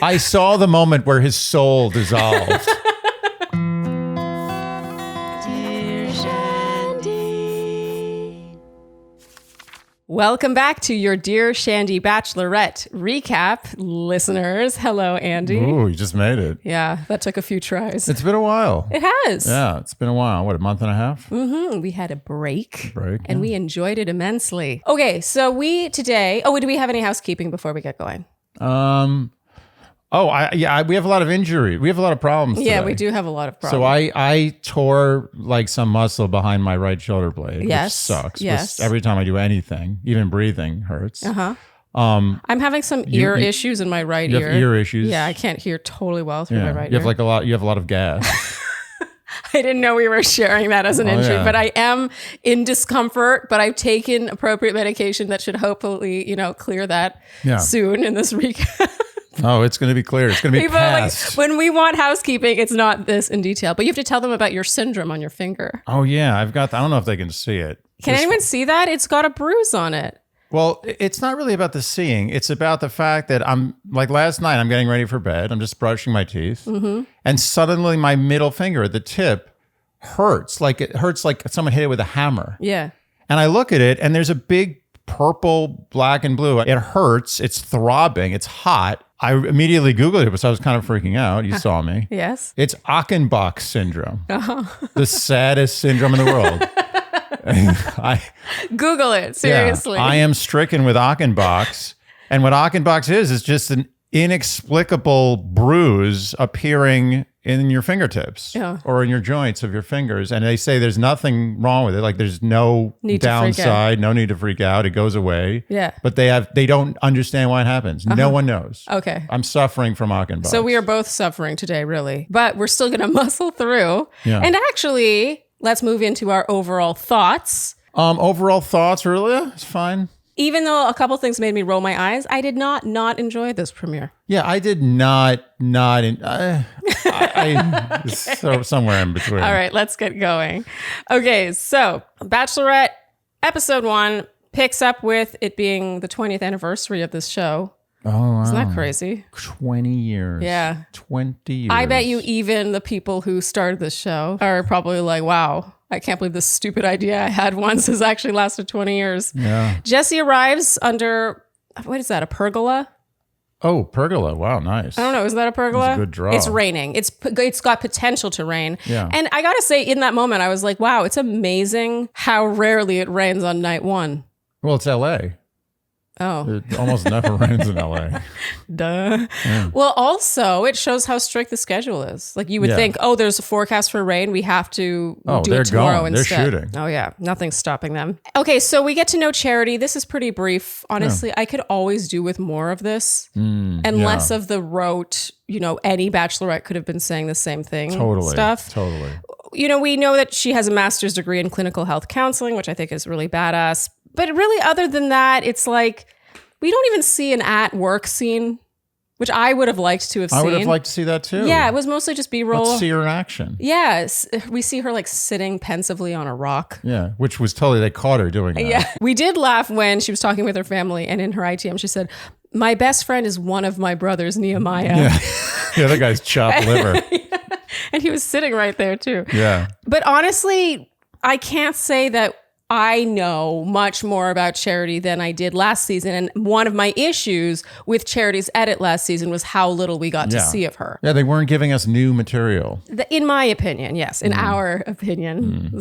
I saw the moment where his soul dissolved. Dear Shandy. Welcome back to your Dear Shandy Bachelorette recap, listeners. Hello, Andy. Ooh, you just made it. Yeah, that took a few tries. It's been a while. It has. Yeah, it's been a while. What, a month and a half? We had a break. And And we enjoyed it immensely. Okay, so we today... Oh, do we have any housekeeping before we get going? we have a lot of injury. We have a lot of problems Yeah, today. we do have a lot of problems. So I tore like some muscle behind my right shoulder blade, Yes, which sucks. yes. Every time I do anything, even breathing hurts. I'm having some ear issues in my right You ear. have ear issues. Yeah, I can't hear totally well through my right You ear. have you have a lot of gas. I didn't know we were sharing that as an injury, yeah. but I am in discomfort, but I've taken appropriate medication that should hopefully, clear that soon in this recap. Oh, it's going to be clear. It's going to be People are like, past. when we want housekeeping, it's not this in detail, but you have to tell them about your syndrome on your finger. Oh yeah, I don't know if they can see it. Can anyone see that? It's got a bruise on it. Well, it's not really about the seeing. It's about the fact that I'm like last night, I'm getting ready for bed. I'm just brushing my teeth. And suddenly my middle finger at the tip hurts. Like it hurts like someone hit it with a hammer. Yeah. And I look at it and there's a big purple, black and blue. It hurts. It's throbbing. It's hot. I immediately Googled it, so I was kind of freaking out. You saw me. Yes. It's Achenbach syndrome. The saddest syndrome in the world. Google it, seriously. Yeah, I am stricken with Achenbach's. And what Achenbach's is just an inexplicable bruise appearing in your fingertips or in your joints of your fingers. And they say there's nothing wrong with it. Like there's no downside, no need to freak out. It goes away. Yeah. But they don't understand why it happens. No one knows. Okay. I'm suffering from Achenbach's. So we are both suffering today, really. But we're still going to muscle through. Yeah. And actually, let's move into our overall thoughts. Overall thoughts, really? It's fine. Even though a couple things made me roll my eyes, I did not enjoy this premiere. Yeah, I did not. So somewhere in between. All right, let's get going. Okay, so Bachelorette episode 1 picks up with it being the 20th anniversary of this show. Oh, wow. Isn't that crazy? 20 years. Yeah. 20 years. I bet you even the people who started this show are probably like, wow, I can't believe this stupid idea I had once has actually lasted 20 years. Yeah. Jesse arrives under, what is that, a pergola? Oh, pergola. Wow, nice. I don't know. Is that a pergola? That's a good draw. It's raining. It's got potential to rain. Yeah. And I got to say, in that moment, I was like, wow, it's amazing how rarely it rains on night 1. Well, it's LA. Oh. It almost never rains in LA. Duh. Yeah. Well, also, it shows how strict the schedule is. Like you would think, oh, there's a forecast for rain. We have to do it tomorrow going. instead. They're shooting. Oh, yeah. Nothing's stopping them. Okay, so we get to know Charity. This is pretty brief. Honestly, I could always do with more of this and less of the rote, any Bachelorette could have been saying the same thing stuff. Totally. We know that she has a master's degree in clinical health counseling, which I think is really badass. But really, other than that, it's like we don't even see an at-work scene, which I would have liked to have seen. I would have liked to see that too. Yeah, it was mostly just B-roll. Let's see her in action. Yes, we see her like sitting pensively on a rock. Yeah, which was they caught her doing that. Yeah, we did laugh when she was talking with her family, and in her ITM, she said, "My best friend is one of my brothers, Nehemiah." Yeah, the other guy's chopped liver. And he was sitting right there too. Yeah. But honestly, I can't say that I know much more about Charity than I did last season. And one of my issues with Charity's edit last season was how little we got to see of her. Yeah, they weren't giving us new material. In my opinion, yes. In our opinion.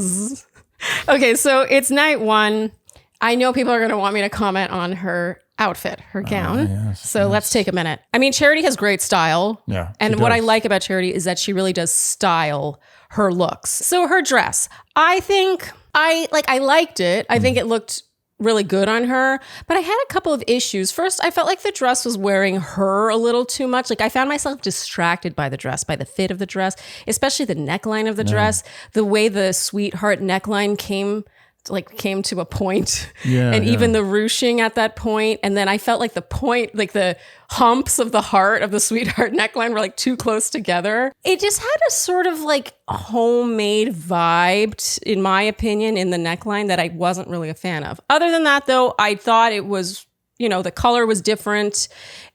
Okay, so it's night 1. I know people are going to want me to comment on her outfit, her gown. Let's take a minute. I mean, Charity has great style. Yeah. And what I like about Charity is that she really does style her looks. So her dress, I think I liked it. I think it looked really good on her, but I had a couple of issues. First, I felt like the dress was wearing her a little too much. Like I found myself distracted by the dress, by the fit of the dress, especially the neckline of the dress, the way the sweetheart neckline came to a point even the ruching at that point. And then I felt like the point, like the humps of the heart of the sweetheart neckline were like too close together. It just had a sort of like homemade vibe, in my opinion, in the neckline that I wasn't really a fan of. Other than that, though, I thought it was, the color was different.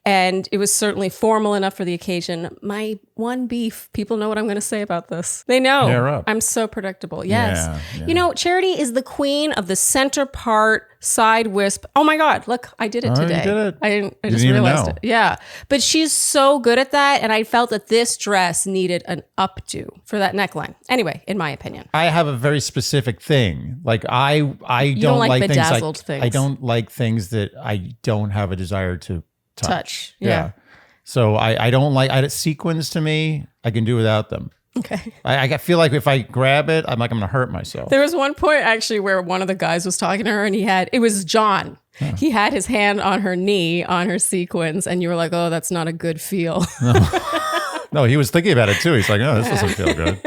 and it was certainly formal enough for the occasion. My one beef, people know what I'm going to say about this. They know. Hair up. I'm so predictable. Yes. Yeah. You know, Charity is the queen of the center part side wisp. Oh my God, look, I did it today. You did it. I just realized it. Yeah. But she's so good at that. And I felt that this dress needed an updo for that neckline. Anyway, in my opinion. I have a very specific thing. Like I don't like bedazzled things. I don't like things that I don't have a desire to touch. Yeah. So I don't like sequins to me. I can do without them. Okay. I feel like if I grab it, I'm going to hurt myself. There was one point actually where one of the guys was talking to her and it was John. Huh. He had his hand on her knee on her sequins and you were like, oh, that's not a good feel. No, he was thinking about it too. He's like, oh, this doesn't feel good.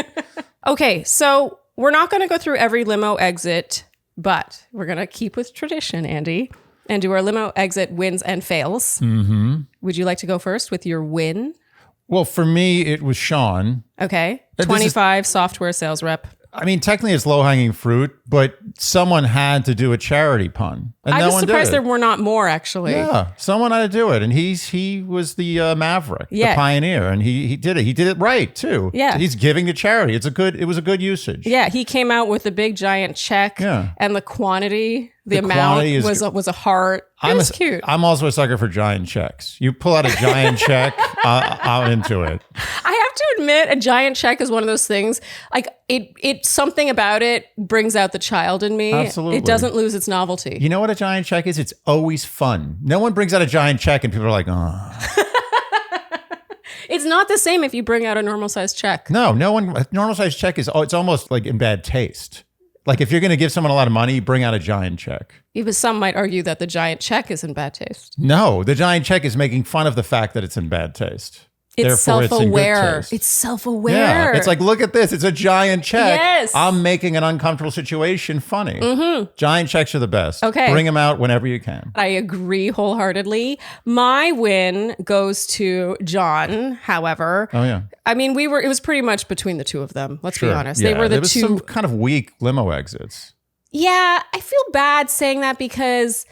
Okay, so we're not going to go through every limo exit, but we're going to keep with tradition, Andy, and do our limo exit wins and fails. Mm-hmm. Would you like to go first with your win? Well, for me, it was Sean. Okay. 25 software sales rep. I mean, technically it's low-hanging fruit, but someone had to do a charity pun. And I no was one surprised did there were not more, actually. Yeah, someone had to do it. And he was the maverick, the pioneer. And he did it. He did it right, too. Yeah. He's giving to charity. It was a good usage. Yeah, he came out with a big, giant check. Yeah. And the quantity, the amount was a heart. It was cute. I'm also a sucker for giant checks. You pull out a giant check, I'm into it. I have to admit, a giant check is one of those things. Like it something about it brings out the child in me. Absolutely. It doesn't lose its novelty. You know what a giant check is? It's always fun. No one brings out a giant check and people are like, oh. It's not the same if you bring out a normal sized check. No one. A normal sized check it's almost like in bad taste. Like if you're going to give someone a lot of money, bring out a giant check. Even some might argue that the giant check is in bad taste. No, the giant check is making fun of the fact that it's in bad taste. It's self-aware. It's self-aware. Yeah, it's like, look at this. It's a giant check. Yes. I'm making an uncomfortable situation funny. Mm-hmm. Giant checks are the best. Okay. Bring them out whenever you can. I agree wholeheartedly. My win goes to John, however. Oh, yeah. I mean, it was pretty much between the two of them. Let's be honest. Yeah, they were the there was two. some kind of weak limo exits. Yeah, I feel bad saying that because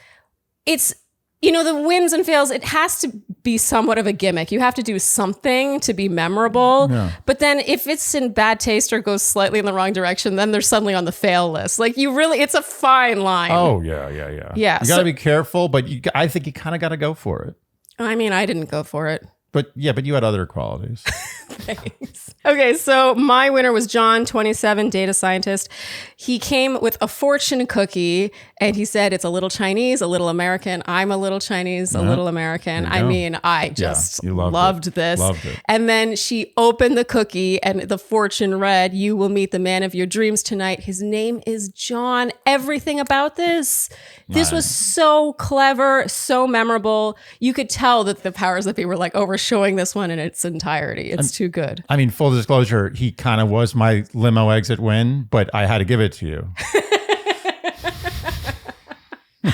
it's, the wins and fails, it has to be somewhat of a gimmick. You have to do something to be memorable. Yeah. But then if it's in bad taste or goes slightly in the wrong direction, then they're suddenly on the fail list. Like it's a fine line. Oh, yeah. Yeah. You got to be careful, but I think you kind of got to go for it. I mean, I didn't go for it. But you had other qualities. Thanks. Okay, so my winner was John, 27, data scientist. He came with a fortune cookie and he said it's a little Chinese, a little American. I'm a little Chinese, a little American. I mean, I just loved this. Loved it. And then she opened the cookie and the fortune read, "You will meet the man of your dreams tonight. His name is John." Everything about this was so clever, so memorable. You could tell that the powers that be were like overshowing this one in its entirety. It's too good. I mean, full disclosure, he kind of was my limo exit win, but I had to give it to you.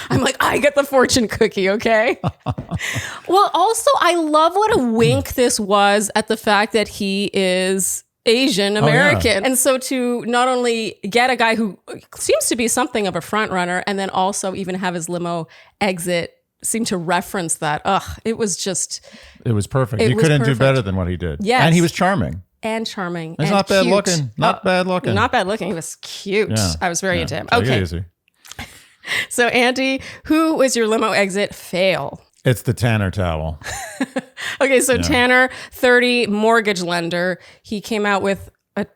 I'm like, I get the fortune cookie, okay? Well, also, I love what a wink this was at the fact that he is Asian American. Oh, yeah. And so to not only get a guy who seems to be something of a front runner and then also even have his limo exit seem to reference that. It was perfect. You couldn't do better than what he did. Yes. And he was charming. He's not bad looking. Not bad looking. Not bad looking. He was cute. Yeah. I was very into him. Take it easy. So Andy, who was your limo exit fail? It's the Tanner towel. Okay, so Tanner, 30, mortgage lender. He came out with a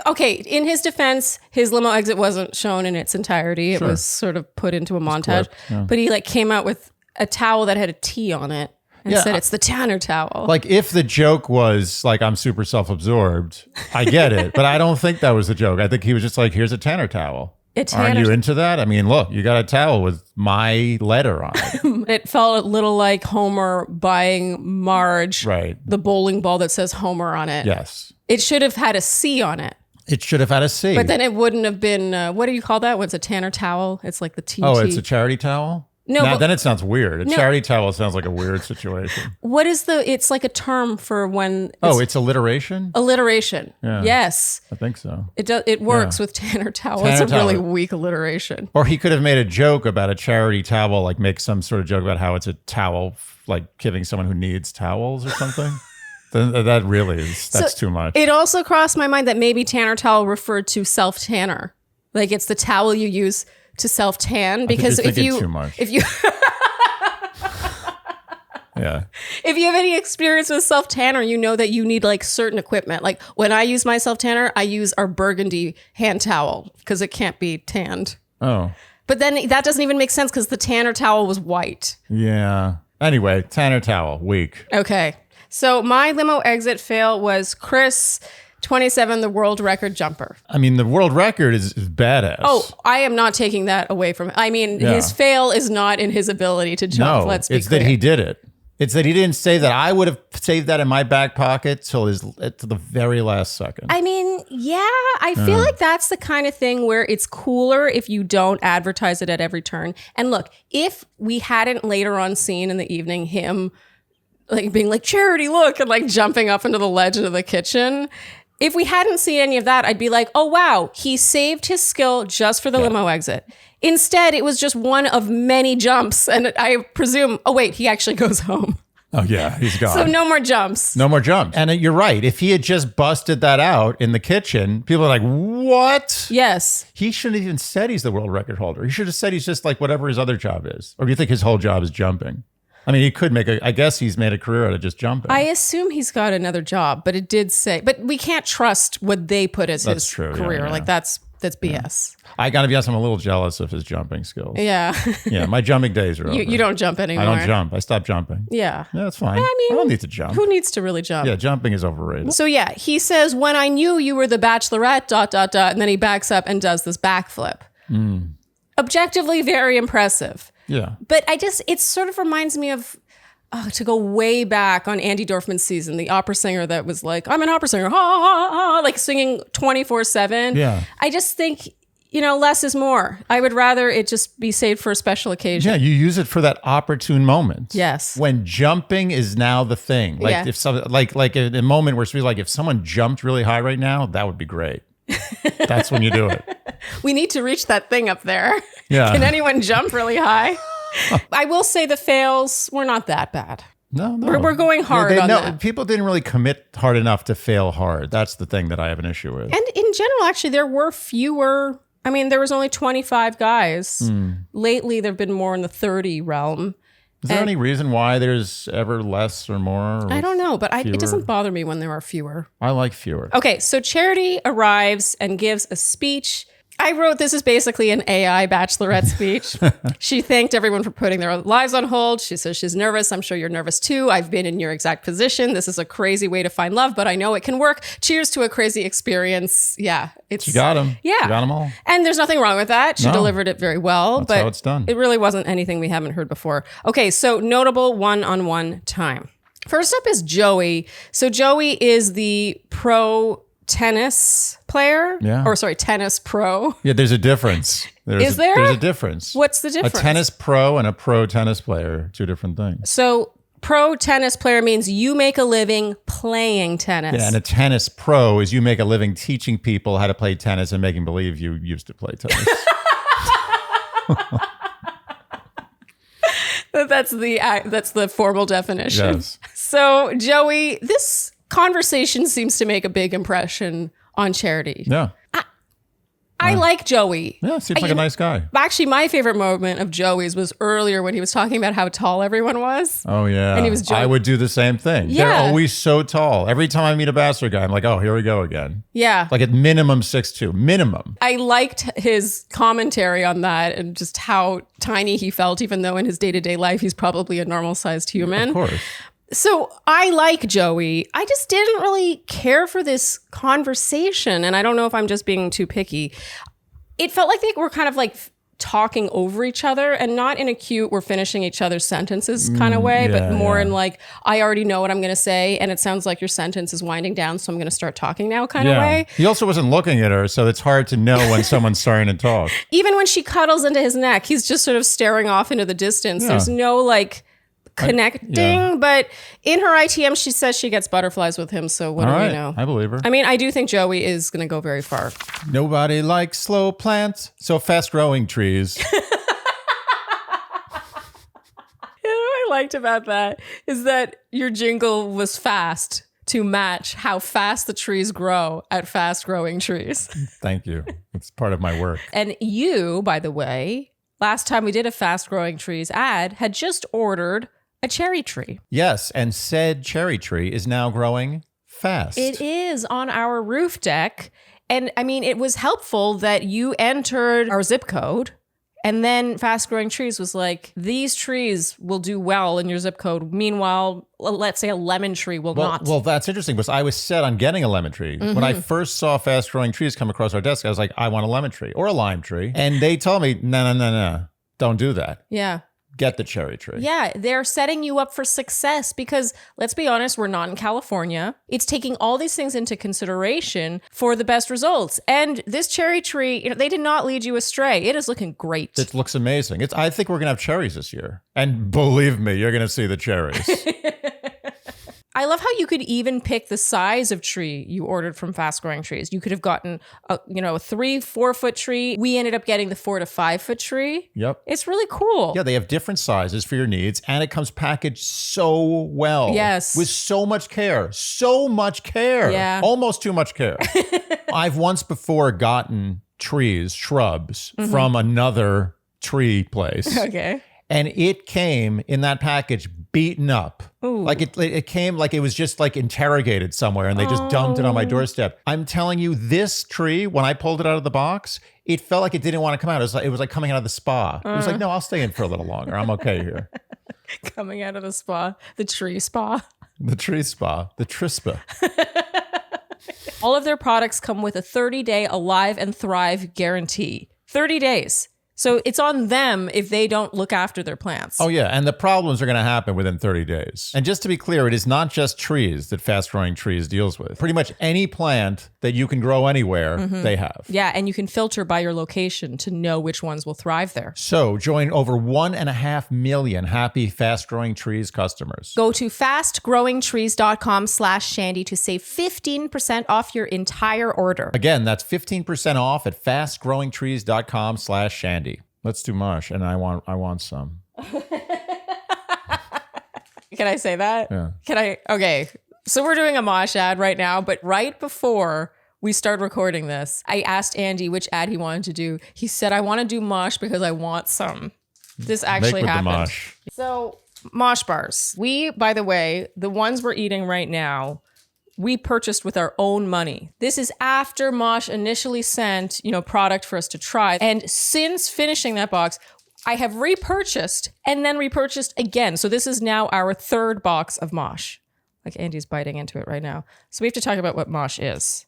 okay, in his defense, his limo exit wasn't shown in its entirety. It was sort of put into a montage. But he came out with a towel that had a T on it and said it's the Tanner towel. Like if the joke was like I'm super self-absorbed, I get it. But I don't think that was the joke. I think he was just like, here's a Tanner towel. Aren't you into that? I mean, look, you got a towel with my letter on it. It felt a little like Homer buying Marge the bowling ball that says Homer on it. Yes. It should have had a C on it. It should have had a C. But then it wouldn't have been, what do you call that? When it's a Tanner towel? It's like the TT. Oh, it's a charity towel? No, Now, but then it sounds weird. A No. charity towel sounds like a weird situation. what is it's like a term for when It's alliteration? alliteration. Yeah. Yes. I think so. It works Yeah. with Tanner towel. Tanner It's a really towel. weak alliteration. Or he could have made a joke about a charity towel, like make some sort of joke about how it's a towel, like giving someone who needs towels or something. That really is, that's too much. It also crossed my mind that maybe Tanner towel referred to self-tanner. Like it's the towel you use to self-tan, because you're if you thinking too much. if you Yeah. if you have any experience with self-tanner, you know that you need like certain equipment. Like when I use my self-tanner, I use our burgundy hand towel because it can't be tanned. Oh, But then that doesn't even make sense because the Tanner towel was white. yeah. Anyway, Tanner towel, weak. Okay. So my limo exit fail was Chris, 27, the world record jumper. I mean, the world record is badass. Oh, I am not taking that away from him. I mean, Yeah. his fail is not in his ability to jump. no, Let's be it's clear. that he did it. It's that he didn't say that. I would have saved that in my back pocket till to the very last second. I mean, yeah, I feel like that's the kind of thing where it's cooler if you don't advertise it at every turn. And look, if we hadn't later on seen in the evening him like being like, Charity, look, and like jumping up into the ledge of the kitchen, if we hadn't seen any of that, I'd be like, oh, wow, he saved his skill just for the limo exit. Instead, it was just one of many jumps. And I presume, oh, wait, he actually goes home. Oh, yeah, he's gone. So no more jumps. No more jumps. And you're right. If he had just busted that out in the kitchen, people are like, what? Yes. He shouldn't have even said he's the world record holder. He should have said he's just like whatever his other job is. Or do you think his whole job is jumping? I mean, he could I guess he's made a career out of just jumping. I assume he's got another job, but it did say, but we can't trust what they put as That's his true, yeah, career. yeah. Like that's BS. I got to be honest, I'm a little jealous of his jumping skills. Yeah. Yeah, my jumping days are over. You don't jump anymore. I don't jump. I stopped jumping. Yeah. Yeah, that's fine. I mean, don't need to jump. Who needs to really jump? Yeah, jumping is overrated. So yeah, he says, when I knew you were the Bachelorette, ... And then he backs up and does this backflip. Objectively very impressive. Yeah. But it sort of reminds me of, to go way back on Andy Dorfman's season, the opera singer that was like, I'm an opera singer, ha, ha, ha, like singing 24/7. Yeah. I just think, less is more. I would rather it just be saved for a special occasion. Yeah, you use it for that opportune moment. Yes. When jumping is now the thing. Like Yeah. if some like in a moment where it's like if someone jumped really high right now, that would be great. That's when you do it. We need to reach that thing up there. Yeah. Can anyone jump really high? I will say the fails were not that bad. No. We're going hard on that. People didn't really commit hard enough to fail hard. That's the thing that I have an issue with. And in general, actually, there were fewer. I mean, there was only 25 guys. Lately, there have been more in the 30 realm. Is there any reason why there's ever less or more? Or I don't know, but it fewer? doesn't bother me when there are fewer. I like fewer. Okay, so Charity arrives and gives a speech. I wrote, this is basically an AI Bachelorette speech. She thanked everyone for putting their lives on hold. She says she's nervous. I'm sure you're nervous too. I've been in your exact position. This is a crazy way to find love, but I know it can work. Cheers to a crazy experience. Yeah. She got them. Yeah. She got them all. And there's nothing wrong with that. She No. delivered it very well. That's but how it's done. It really wasn't anything we haven't heard before. Okay, so notable one-on-one time. First up is Joey. So Joey is the pro tennis player. Yeah. Or sorry, tennis pro. Yeah, there's a difference. Is there? There's a difference. What's the difference? A tennis pro and a pro tennis player, two different things. So pro tennis player means you make a living playing tennis. Yeah, and a tennis pro is you make a living teaching people how to play tennis and making believe you used to play tennis. That's the formal definition. Yes. So Joey, this conversation seems to make a big impression on Charity. Yeah. I like Joey. Yeah, seems like a nice guy. Actually, my favorite moment of Joey's was earlier when he was talking about how tall everyone was. Oh, yeah. And he was joking. I would do the same thing. Yeah. They're always so tall. Every time I meet a Bachelor guy, I'm like, oh, here we go again. Yeah. Like at minimum 6'2", minimum. I liked his commentary on that and just how tiny he felt, even though in his day-to-day life, he's probably a normal-sized human. Of course. So I like Joey. I just didn't really care for this conversation. And I don't know if I'm just being too picky. It felt like they were kind of like talking over each other, and not in a cute, we're finishing each other's sentences kind of way, but more in like, I already know what I'm going to say, and it sounds like your sentence is winding down, so I'm going to start talking now kind of way. He also wasn't looking at her, so it's hard to know when someone's starting to talk. Even when she cuddles into his neck, he's just sort of staring off into the distance. There's no like connecting, but in her ITM, she says she gets butterflies with him, so what do we know? I believe her. I mean, I do think Joey is going to go very far. Nobody likes slow plants, so fast-growing trees. I liked about that is that your jingle was fast to match how fast the trees grow at fast growing trees. Thank you. It's part of my work. And you, by the way, last time we did a fast growing trees ad, had just ordered a cherry tree. Yes, and said cherry tree is now growing fast. It is on our roof deck. And I mean, it was helpful that you entered our zip code. And then Fast Growing Trees was like, these trees will do well in your zip code. Meanwhile, let's say a lemon tree will not. Well, that's interesting because I was set on getting a lemon tree. When I first saw Fast Growing Trees come across our desk, I was like, I want a lemon tree or a lime tree. And they told me, no, don't do that. Yeah. Get the cherry tree. Yeah, they're setting you up for success because, let's be honest, we're not in California. It's taking all these things into consideration for the best results. And this cherry tree, they did not lead you astray. It is looking great. It looks amazing. I think we're going to have cherries this year. And believe me, you're going to see the cherries. I love how you could even pick the size of tree you ordered from Fast Growing Trees. You could have gotten a 3-4 foot tree. We ended up getting the 4 to 5 foot tree. Yep. It's really cool. Yeah, they have different sizes for your needs, and it comes packaged so well. Yes. With so much care. So much care. Yeah. Almost too much care. I've once before gotten shrubs from another tree place. Okay. And it came in that package beaten up. Ooh. Like it came like it was just like interrogated somewhere and they just dumped it on my doorstep. I'm telling you, this tree, when I pulled it out of the box, it felt like it didn't want to come out. It was like coming out of the spa. It was like, no, I'll stay in for a little longer. I'm okay here. Coming out of the spa, the tree spa. The tree spa, the Trispa. All of their products come with a 30-day Alive and Thrive guarantee. 30 days. So it's on them if they don't look after their plants. Oh, yeah. And the problems are going to happen within 30 days. And just to be clear, it is not just trees that Fast Growing Trees deals with. Pretty much any plant that you can grow anywhere, they have. Yeah, and you can filter by your location to know which ones will thrive there. So join over 1.5 million happy Fast Growing Trees customers. Go to fastgrowingtrees.com/Shandy to save 15% off your entire order. Again, that's 15% off at fastgrowingtrees.com/Shandy. Let's do mush, and I want some. Can I say that? Yeah. Okay. So we're doing a mosh ad right now, but right before we start recording this, I asked Andy which ad he wanted to do. He said, I want to do mosh because I want some. This actually happened. The mosh. So mosh bars. We, by the way, the ones we're eating right now, we purchased with our own money. This is after Mosh initially sent, product for us to try. And since finishing that box, I have repurchased and then repurchased again. So this is now our third box of Mosh. Like Andy's biting into it right now. So we have to talk about what Mosh is.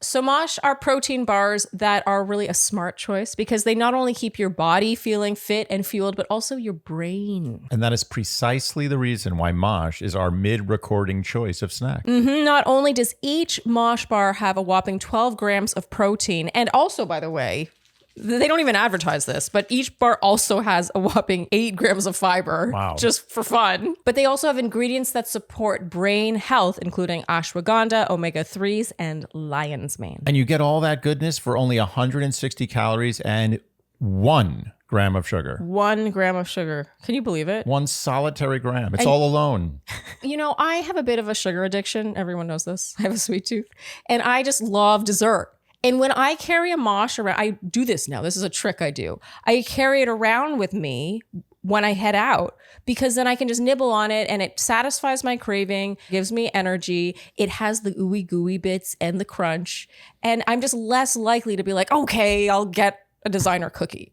So Mosh are protein bars that are really a smart choice because they not only keep your body feeling fit and fueled, but also your brain. And that is precisely the reason why Mosh is our mid-recording choice of snack. Not only does each Mosh bar have a whopping 12 grams of protein, and also, by the way, they don't even advertise this, but each bar also has a whopping 8 grams of fiber. Wow. Just for fun. But they also have ingredients that support brain health, including ashwagandha, omega-3s, and lion's mane. And you get all that goodness for only 160 calories and 1 gram of sugar. 1 gram of sugar. Can you believe it? 1 solitary gram. It's all alone. I have a bit of a sugar addiction. Everyone knows this. I have a sweet tooth. And I just love dessert. And when I carry a mosh around, I do this now. This is a trick I do. I carry it around with me when I head out because then I can just nibble on it and it satisfies my craving, gives me energy. It has the ooey gooey bits and the crunch. And I'm just less likely to be like, okay, I'll get a designer cookie.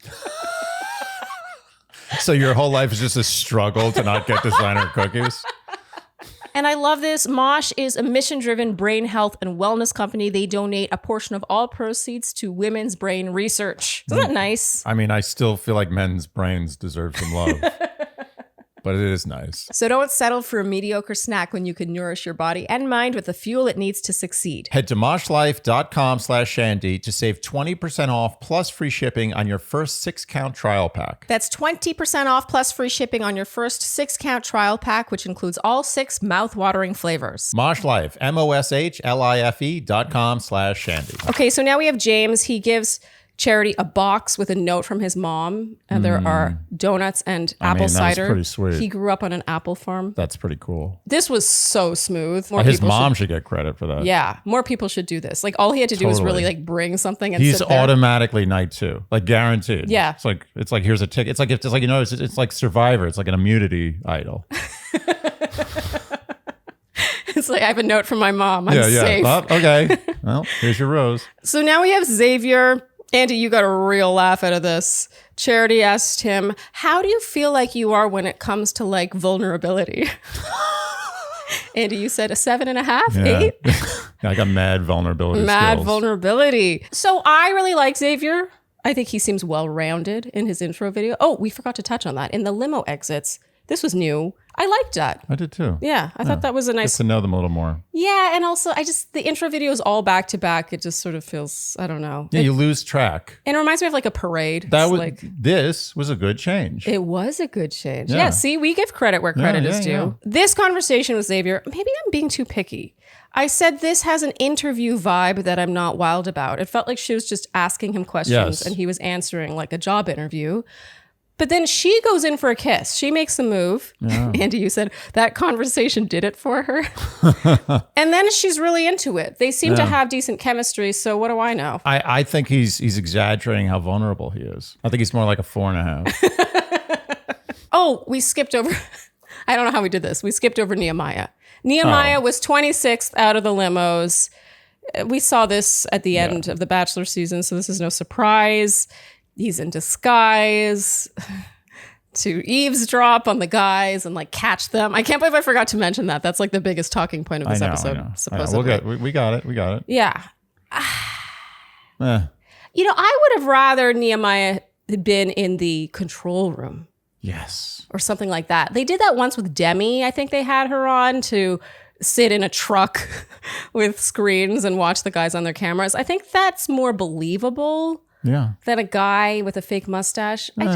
So your whole life is just a struggle to not get designer cookies? And I love this. Mosh is a mission-driven brain health and wellness company. They donate a portion of all proceeds to women's brain research. Isn't that nice? I mean, I still feel like men's brains deserve some love. But it is nice. So don't settle for a mediocre snack when you can nourish your body and mind with the fuel it needs to succeed. Head to moshlife.com/Shandy to save 20% off plus free shipping on your first 6-count trial pack. That's 20% off plus free shipping on your first 6-count trial pack, which includes all 6 mouth-watering flavors. Moshlife, moshlife.com/Shandy. Okay, so now we have James. He gives Charity a box with a note from his mom, and there are donuts and apple cider. That's pretty sweet. He grew up on an apple farm. That's pretty cool. This was so smooth. His mom should get credit for that. Yeah, more people should do this. Like all he had to do was really like bring something and he's sit there. automatically night 2, like guaranteed. Yeah, it's like here's a ticket. It's like you know it's like Survivor. It's like an immunity idol. It's like I have a note from my mom. I'm safe. Well, okay. Well, here's your rose. So now we have Xavier. Andy, you got a real laugh out of this. Charity asked him, how do you feel like you are when it comes to like vulnerability? Andy, you said a 7.5, 8? I got mad vulnerability Mad skills. vulnerability. So I really like Xavier. I think he seems well-rounded in his intro video. Oh, we forgot to touch on that. In the limo exits, this was new. I liked that. I did too. Yeah, I thought that was a nice... Get to know them a little more. Yeah, and also the intro video is all back to back. It just sort of feels, I don't know. Yeah, you lose track. And it reminds me of like a parade. This was a good change. It was a good change. Yeah, see, we give credit where credit is due. Yeah. This conversation with Xavier, maybe I'm being too picky. I said this has an interview vibe that I'm not wild about. It felt like she was just asking him questions and he was answering like a job interview. But then she goes in for a kiss. She makes the move. Yeah. Andy, you said that conversation did it for her. And then she's really into it. They seem to have decent chemistry. So what do I know? I think he's exaggerating how vulnerable he is. I think he's more like a 4.5. Oh, we skipped over. I don't know how we did this. We skipped over Nehemiah. Nehemiah was 26th out of the limos. We saw this at the end of the Bachelor season, so this is no surprise. He's in disguise to eavesdrop on the guys and like catch them. I can't believe I forgot to mention that. That's like the biggest talking point of this episode. Supposedly. We got it. Yeah. You know, I would have rather Nehemiah had been in the control room. Yes. Or something like that. They did that once with Demi. I think they had her on to sit in a truck with screens and watch the guys on their cameras. I think that's more believable. Yeah. Than a guy with a fake mustache. I feel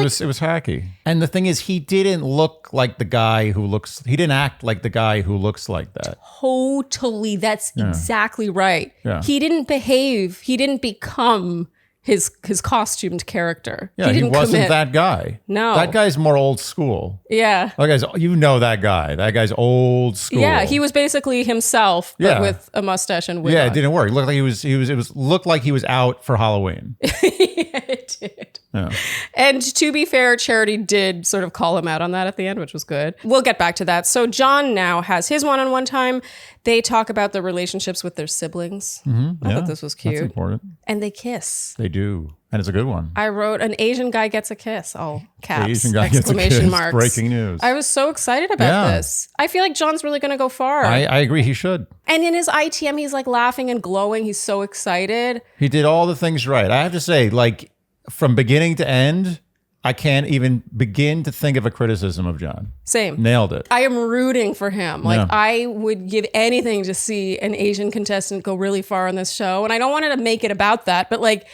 like it was hacky. And the thing is, he didn't look like the guy who looks, he didn't act like the guy who looks like that. Totally. That's exactly right. Yeah. He didn't behave. He didn't become his costumed character. Yeah, he wasn't that guy. No. That guy's more old school. Yeah. That guy's, you know that guy. That guy's old school. Yeah, he was basically himself, but with a mustache and wig. Yeah, it didn't work. It looked like looked like he was out for Halloween. Yeah, it did. Yeah. And to be fair, Charity did sort of call him out on that at the end, which was good. We'll get back to that. So John now has his one-on-one time. They talk about the relationships with their siblings. Mm-hmm. I thought this was cute. That's important. And they kiss. They do. And it's a good one. I wrote, an Asian guy gets a kiss. All caps. The Asian guy exclamation gets a kiss. Marks. Breaking news. I was so excited about this. I feel like John's really going to go far. I agree. He should. And in his ITM, he's like laughing and glowing. He's so excited. He did all the things right. I have to say, like, from beginning to end, I can't even begin to think of a criticism of John. Same. Nailed it. I am rooting for him. Like, I would give anything to see an Asian contestant go really far on this show. And I don't want to make it about that, but like,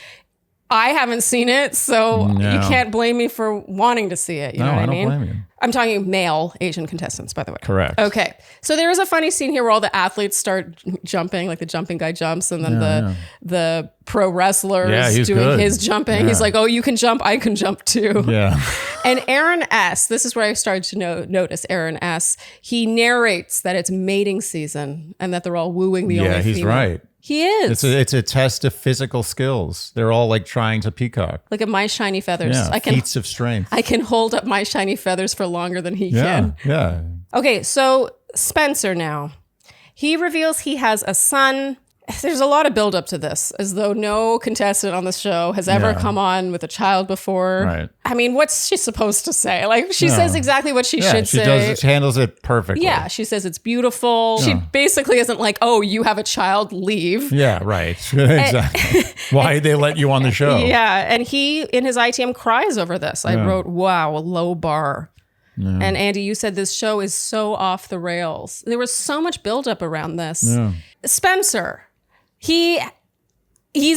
I haven't seen it, so you can't blame me for wanting to see it. You know what I mean? don't blame you. I'm talking male Asian contestants, by the way. Correct. Okay. So there is a funny scene here where all the athletes start jumping, like the jumping guy jumps, and then the pro wrestler is doing his jumping. Yeah. He's like, oh, you can jump, I can jump too. Yeah. And Aaron S., this is where I started to notice Aaron S., he narrates that it's mating season and that they're all wooing the only female. Yeah, he's right. He is. It's a test of physical skills. They're all like trying to peacock. Look at my shiny feathers. Yeah, feats of strength. I can hold up my shiny feathers for longer than he can. Yeah. Okay, so Spencer now. He reveals he has a son there's a lot of buildup to this, as though no contestant on the show has ever come on with a child before. Right. I mean, what's she supposed to say? Like, she says exactly what she should say. She handles it perfectly. Yeah, she says it's beautiful. She basically isn't like, oh, you have a child, leave. Yeah, right. Exactly. Why did they let you on the show? Yeah, and he, in his ITM, cries over this. I wrote, wow, a low bar. Yeah. And Andy, you said this show is so off the rails. There was so much buildup around this. Yeah. Spencer, he's,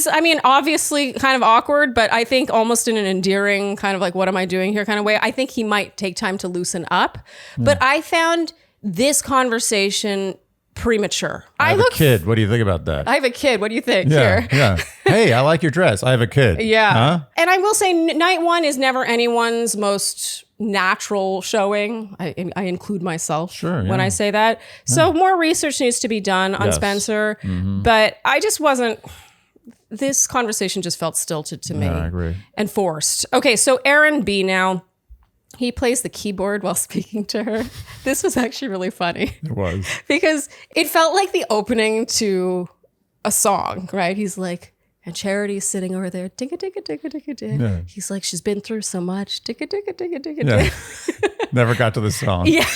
I mean, obviously kind of awkward, but I think almost in an endearing kind of like, what am I doing here kind of way. I think he might take time to loosen up. Yeah. But I found this conversation premature. I have a kid. What do you think about that? I have a kid. What do you think? Yeah, here? Yeah. Hey, I like your dress. I have a kid. Yeah. Huh? And I will say night one is never anyone's most natural showing. I include myself when I say that. So more research needs to be done on Spencer. Mm-hmm. But I just wasn't, this conversation just felt stilted to me. I agree. And forced. Okay, so Aaron B now. He plays the keyboard while speaking to her. This was actually really funny. It was. Because it felt like the opening to a song, right? He's like, and Charity's sitting over there, digga, digga, digga, digga, digga. Yeah. He's like, she's been through so much, digga, digga, digga, digga, digga. Never got to the song. Yeah,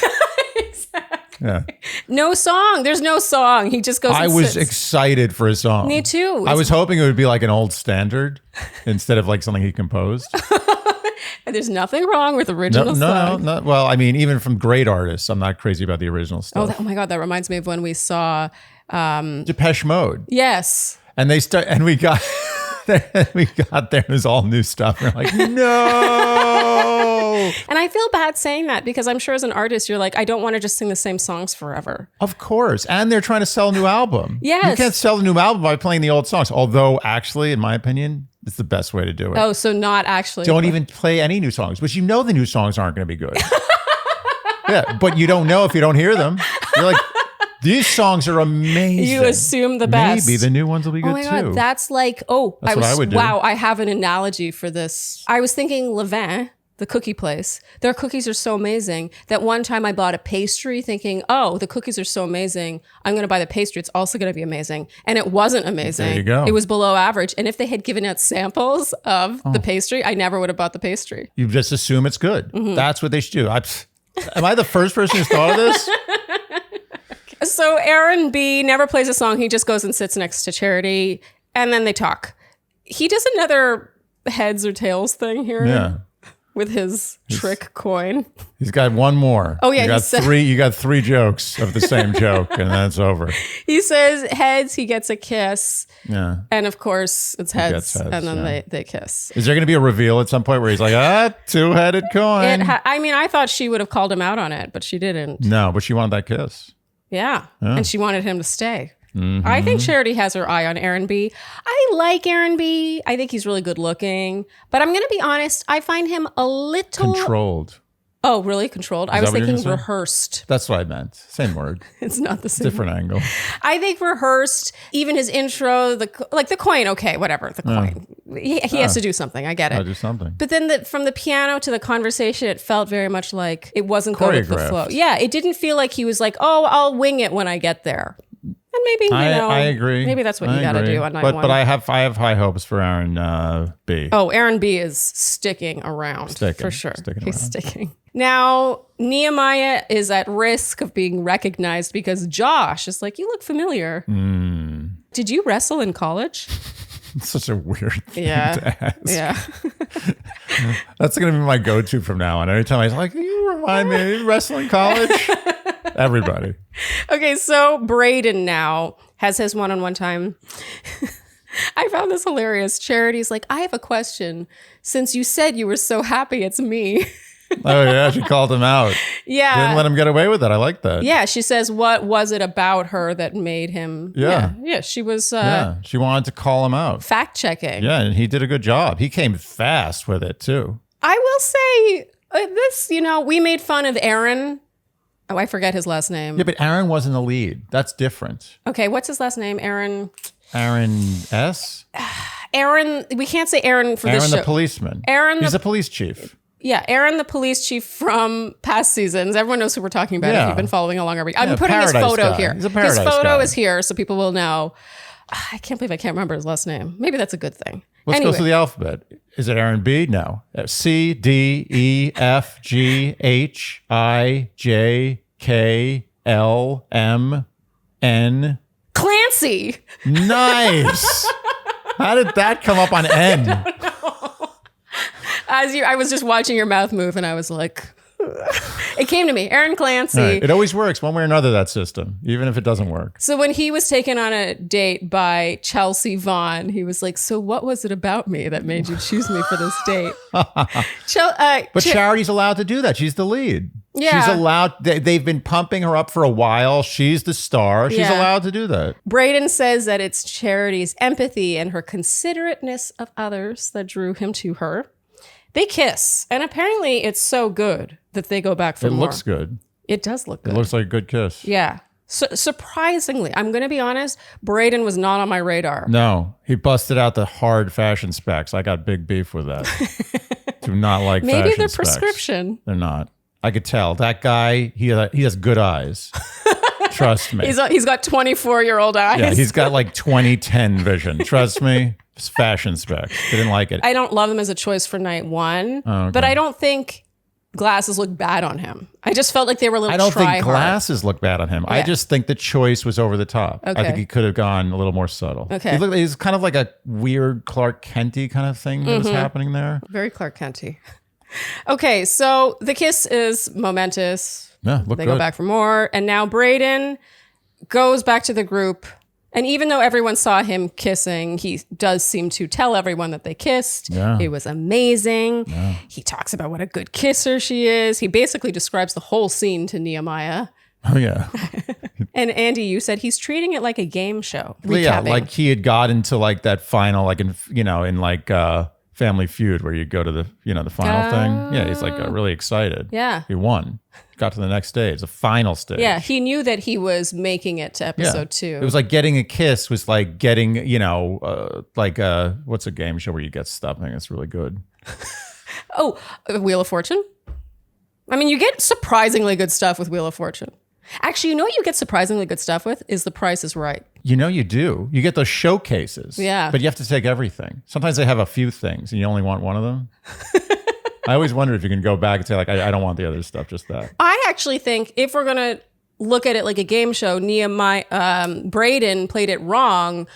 exactly. Yeah. No song. There's no song. He just goes. I was excited for a song. Me too. I was hoping it would be like an old standard instead of like something he composed. There's nothing wrong with original stuff. No. Well, I mean, even from great artists, I'm not crazy about the original stuff. Oh my God, that reminds me of when we saw Depeche Mode. Yes. And we got there and it was all new stuff. We're like, no. And I feel bad saying that because I'm sure as an artist, you're like, I don't want to just sing the same songs forever. Of course. And they're trying to sell a new album. Yes. You can't sell a new album by playing the old songs. Although, actually, in my opinion, it's the best way to do it. Oh, so not actually. Don't even play any new songs, but you know the new songs aren't going to be good. Yeah, but you don't know if you don't hear them. You're like, these songs are amazing. You assume the best. Maybe the new ones will be good too. Oh my God, that's like, that's what I would do. Wow, I have an analogy for this. I was thinking Levain, the cookie place. Their cookies are so amazing that one time I bought a pastry thinking, oh, the cookies are so amazing. I'm going to buy the pastry. It's also going to be amazing. And it wasn't amazing. There you go. It was below average. And if they had given out samples of the pastry, I never would have bought the pastry. You just assume it's good. Mm-hmm. That's what they should do. Am I the first person who's thought of this? So Aaron B never plays a song. He just goes and sits next to Charity and then they talk. He does another heads or tails thing here. Yeah. With his trick coin. He's got one more. Oh, yeah. You got three jokes of the same joke and that's over. He says heads, he gets a kiss. Yeah. And of course it's heads and then they kiss. Is there going to be a reveal at some point where he's like, two-headed coin? I mean, I thought she would have called him out on it, but she didn't. No, but she wanted that kiss. Yeah. And she wanted him to stay. Mm-hmm. I think Charity has her eye on Aaron B. I like Aaron B. I think he's really good looking. But I'm going to be honest, I find him a little... Controlled. Oh, really? Controlled? I was thinking rehearsed. That's what I meant. Same word. It's not the same. Different angle. I think rehearsed, even his intro, the coin, okay, whatever, the coin. He has to do something. I get it. Do something. But then from the piano to the conversation, it felt very much like it wasn't going with the flow. Yeah, it didn't feel like he was like, oh, I'll wing it when I get there. And maybe, I agree. Maybe that's what you got to do on night one. But I have high hopes for Aaron B. Oh, Aaron B is sticking around for sure. He's sticking. Now, Nehemiah is at risk of being recognized because Josh is like, you look familiar. Did you wrestle in college? It's such a weird thing to ask. Yeah. That's going to be my go-to from now on. Every time I was like, you remind me, you wrestle in college? Everybody. Okay, so Brayden now has his one-on-one time. I found this hilarious. Charity's like, I have a question. Since you said you were so happy it's me. Oh, yeah, she called him out. Yeah. Didn't let him get away with it. I like that. Yeah, she says, what was it about her that made him... Yeah, she was... she wanted to call him out. Fact-checking. Yeah, and he did a good job. He came fast with it, too. I will say, this, we made fun of Aaron. Oh, I forget his last name. Yeah, but Aaron wasn't the lead. That's different. Okay, what's his last name? Aaron S? Aaron, we can't say Aaron for this show. Aaron the policeman. He's a police chief. Yeah, Aaron the police chief from past seasons. Everyone knows who we're talking about if you've been following along. I'm putting his photo here. He's a paradise His photo guy. is here so people will know. I can't believe I can't remember his last name. Maybe that's a good thing. Let's Anyway. go through the alphabet. Is it Aaron B? No. C, D, E, F, G, H, I, J, K, L, M, N. Clancy. Nice. How did that come up on N? I was just watching your mouth move and I was like, it came to me, Aaron Clancy. Right. It always works one way or another, that system, even if it doesn't work. So when he was taken on a date by Chelsea Vaughn, he was like, so what was it about me that made you choose me for this date? But Charity's allowed to do that. She's the lead. Yeah. She's allowed. They've been pumping her up for a while. She's the star. She's allowed to do that. Brayden says that it's Charity's empathy and her considerateness of others that drew him to her. They kiss, and apparently it's so good that they go back for more. It looks good. It does look good. It looks like a good kiss. Yeah. Surprisingly, I'm going to be honest, Brayden was not on my radar. No, he busted out the hard fashion specs. I got big beef with that. Do not like Maybe fashion they're specs. prescription. They're not. I could tell. That guy, he has good eyes. Trust me. He's got 24-year-old eyes. Yeah, he's got like 2010 vision. Trust me. It's fashion specs. They didn't like it. I don't love them as a choice for night one, but I don't think glasses look bad on him. I just felt like they were a little I don't think try-hard. glasses look bad on him. Yeah. I just think the choice was over the top. Okay. I think he could have gone a little more subtle. Okay. He's kind of like a weird Clark Kenty kind of thing that was happening there. Very Clark Kenty. Okay, so the kiss is momentous. Yeah, They go back for more. And now Brayden goes back to the group. And even though everyone saw him kissing, he does seem to tell everyone that they kissed. Yeah. It was amazing. Yeah. He talks about what a good kisser she is. He basically describes the whole scene to Nehemiah. Oh, yeah. And Andy, you said he's treating it like a game show. Well, yeah, Recapping. like he had got into like that final, like in like Family Feud where you go to the final thing. Yeah, he's like really excited. Yeah. He won. Got to the next stage, the final stage. Yeah, he knew that he was making it to episode 2. It was like getting a kiss was like getting, what's a game show where you get stuff? I think it's really good. Oh, Wheel of Fortune? I mean, you get surprisingly good stuff with Wheel of Fortune. Actually, you know what you get surprisingly good stuff with is The Price is Right. You know you do. You get those showcases. Yeah. But you have to take everything. Sometimes they have a few things and you only want one of them. I always wonder if you can go back and say, like, I don't want the other stuff, just that. I actually think if we're going to look at it like a game show, Brayden played it wrong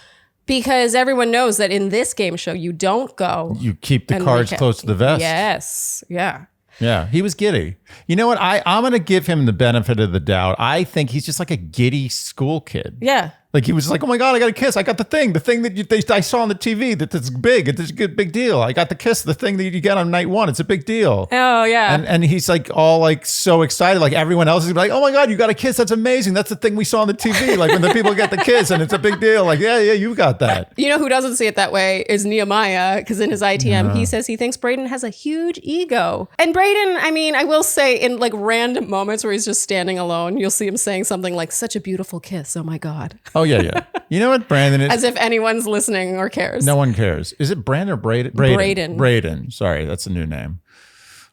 because everyone knows that in this game show, you don't go. You keep the and cards recap. close to the vest. Yes. Yeah. Yeah, he was giddy. You know what? I'm going to give him the benefit of the doubt. I think he's just like a giddy school kid. Yeah. Like he was like, oh my God, I got a kiss. I got the thing that I saw on the TV that's big. It's a good big deal. I got the kiss, the thing that you get on night one. It's a big deal. Oh, yeah. And he's like all like so excited. Like everyone else is like, oh my God, you got a kiss. That's amazing. That's the thing we saw on the TV. Like when the people get the kiss and it's a big deal. Like, yeah, you got that. You know who doesn't see it that way is Nehemiah, because in his ITM, he says he thinks Brayden has a huge ego. And Brayden, I mean, I will say in like random moments where he's just standing alone, you'll see him saying something like, such a beautiful kiss. Oh my God. Oh, yeah. You know what Brandon is? As if anyone's listening or cares. No one cares. Is it Brandon or Brayden? Brayden. Sorry, that's a new name.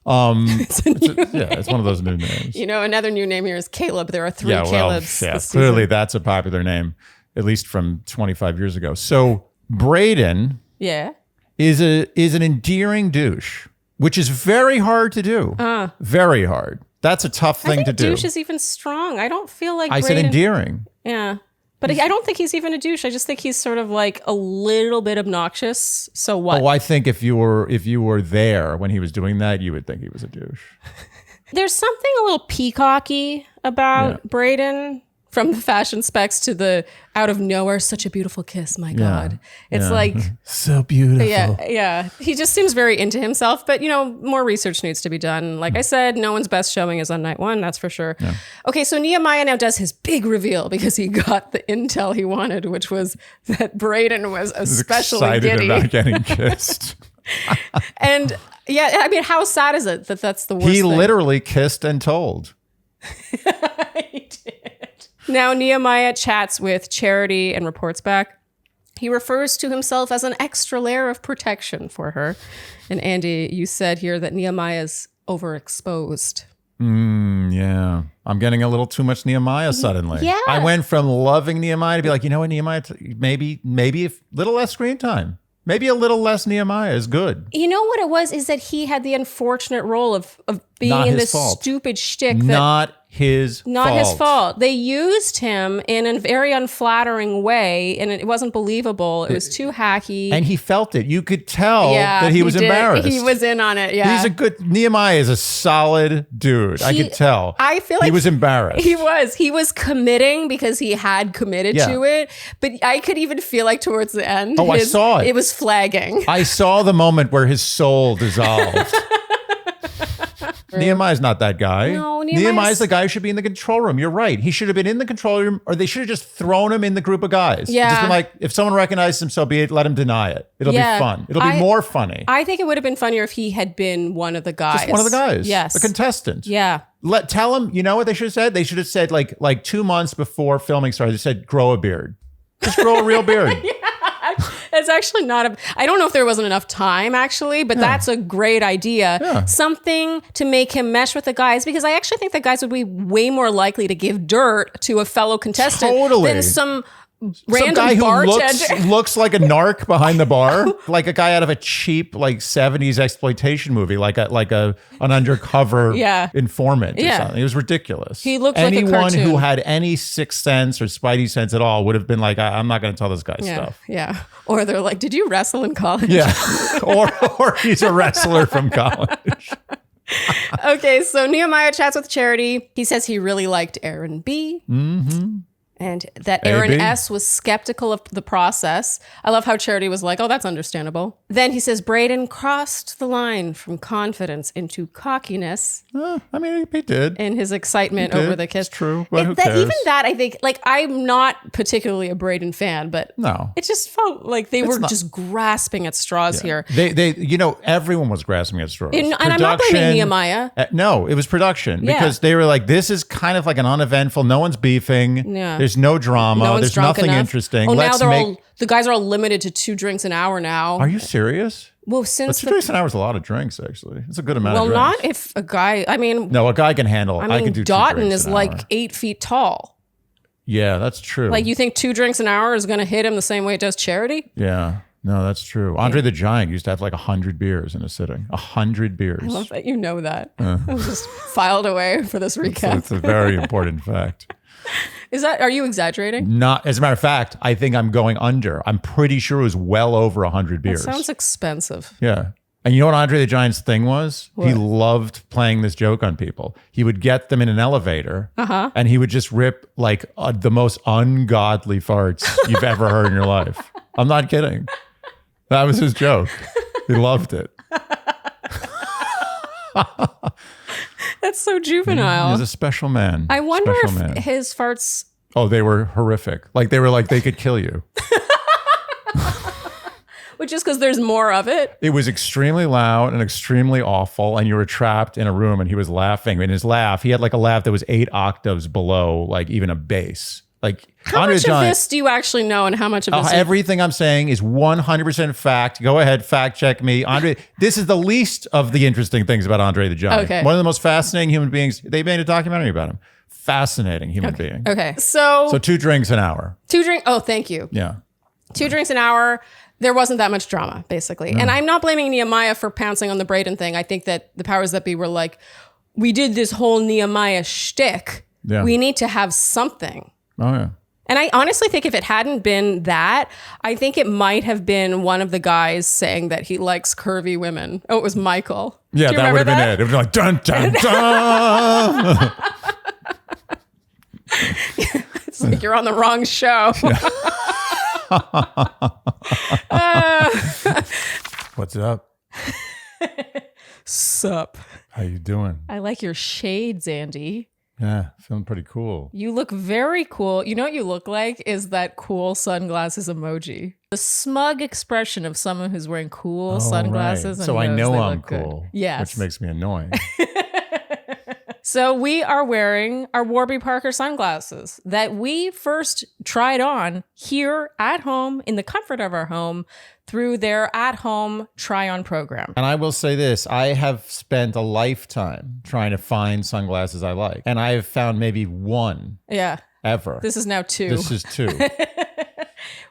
It's one of those new names. You know, another new name here is Caleb. There are 3 Calebs. This Clearly season. that's a popular name, at least from 25 years ago. So Brayden is an endearing douche, which is very hard to do. Very hard. That's a tough thing to do. Douche is even strong. I don't feel like I said endearing. Yeah. But I don't think he's even a douche. I just think he's sort of like a little bit obnoxious. So what? Oh, I think if you were there when he was doing that, you would think he was a douche. There's something a little peacocky about Brayden, from the fashion specs to the out of nowhere, such a beautiful kiss. My God. It's like so beautiful. Yeah. He just seems very into himself, but more research needs to be done. Like I said, no one's best showing is on night 1. That's for sure. Yeah. Okay. So Nehemiah now does his big reveal because he got the intel he wanted, which was that Brayden was especially excited giddy about getting kissed. And yeah, I mean, how sad is it that that's the worst He thing? literally kissed and told. He did. Now Nehemiah chats with Charity and reports back. He refers to himself as an extra layer of protection for her. And Andy, you said here that Nehemiah's overexposed. Yeah. I'm getting a little too much Nehemiah suddenly. Yeah. I went from loving Nehemiah to be like, you know what, Nehemiah, maybe a little less screen time. Maybe a little less Nehemiah is good. You know what it was is that he had the unfortunate role of being Not in his this fault. stupid shtick. Not his fault. They used him in a very unflattering way, and it wasn't believable. It was too hacky. And he felt it. You could tell that he was embarrassed. He was in on it. Yeah, Nehemiah is a solid dude. I could tell. I feel like he was embarrassed. He was committing because he had committed to it. But I could even feel like towards the end, I saw it. It was flagging. I saw the moment where his soul dissolved. Nehemiah's not that guy. No, Nehemiah's the guy who should be in the control room. You're right. He should have been in the control room, or they should have just thrown him in the group of guys. Yeah. Just been like, if someone recognizes him, so be it. Let him deny it. It'll be fun. It'll be more funny. I think it would have been funnier if he had been one of the guys. Just one of the guys. Yes. A contestant. Yeah. Tell him, you know what they should have said? They should have said like 2 months before filming started, they said, grow a beard. Just grow a real beard. It's actually not I don't know if there wasn't enough time actually, but that's a great idea. Yeah. Something to make him mesh with the guys, because I actually think the guys would be way more likely to give dirt to a fellow contestant than some random guy bartender. who looks like a narc behind the bar, like a guy out of a cheap like 70s exploitation movie, like an undercover informant or something. It was ridiculous. He looked like a anyone cartoon. who had any sixth sense or spidey sense at all would have been like, I'm not going to tell this guy stuff. Yeah. Or they're like, did you wrestle in college? Yeah. or he's a wrestler from college. Okay, so Nehemiah chats with Charity. He says he really liked Aaron B. Mm-hmm. And that Aaron S. was skeptical of the process. I love how Charity was like, oh, that's understandable. Then he says Brayden crossed the line from confidence into cockiness. I mean, he did. In his excitement over the kiss. It's true. But who cares? Even that, I think, like, I'm not particularly a Brayden fan, but it just felt like they were just grasping at straws here. They, everyone was grasping at straws. And I'm not blaming Nehemiah. No, it was production because they were like, this is kind of like an uneventful, no one's beefing. Yeah. There's no drama. There's nothing interesting. Now the guys are all limited to 2 drinks an hour now. Are you serious? Well, since 2 drinks an hour is a lot of drinks, actually. It's a good amount of drinks. Well, not if a guy, No, a guy can handle it. I can do 2 Doughton drinks is an like hour. 8 feet tall. Yeah, that's true. Like, you think 2 drinks an hour is going to hit him the same way it does Charity? Yeah. No, that's true. Andre the Giant used to have like 100 beers in a sitting. 100 beers. I love that you know that. I was just filed away for this recap. It's a very important fact. Are you exaggerating? Not, as a matter of fact, I think I'm going under. I'm pretty sure it was well over 100 beers. That sounds expensive. Yeah. And you know what Andre the Giant's thing was? What? He loved playing this joke on people. He would get them in an elevator and he would just rip like the most ungodly farts you've ever heard in your life. I'm not kidding. That was his joke. He loved it. That's so juvenile. He's a special man. I wonder if his farts... Oh, they were horrific. Like they could kill you. Which is because there's more of it. It was extremely loud and extremely awful, and you were trapped in a room and he was laughing. And his laugh, he had like a laugh that was 8 octaves below like even a bass. Like, how much of this do you actually know, and how much of this? Everything I'm saying is 100% fact. Go ahead, fact check me, Andre. This is the least of the interesting things about Andre the Giant. Okay. One of the most fascinating human beings. They made a documentary about him. Fascinating human being. Okay, so 2 drinks an hour. 2 drinks. Oh, thank you. Yeah, 2 drinks an hour. There wasn't that much drama, basically. And I'm not blaming Nehemiah for pouncing on the Brayden thing. I think that the powers that be were like, we did this whole Nehemiah shtick. Yeah. We need to have something. Oh yeah. And I honestly think if it hadn't been that, I think it might have been one of the guys saying that he likes curvy women. Oh, it was Michael. Yeah, that would have been it. It was like, dun, dun, dun. It's like you're on the wrong show. What's up? Sup? How you doing? I like your shades, Andy. Yeah, feeling pretty cool. You look very cool. You know what you look like is that cool sunglasses emoji. The smug expression of someone who's wearing cool sunglasses. Right. And so I knows know they I'm look good. cool. Yes. Which makes me annoying. So we are wearing our Warby Parker sunglasses that we first tried on here at home in the comfort of our home through their at-home try-on program. And I will say this, I have spent a lifetime trying to find sunglasses I like. And I have found maybe one ever. This is now 2. This is 2.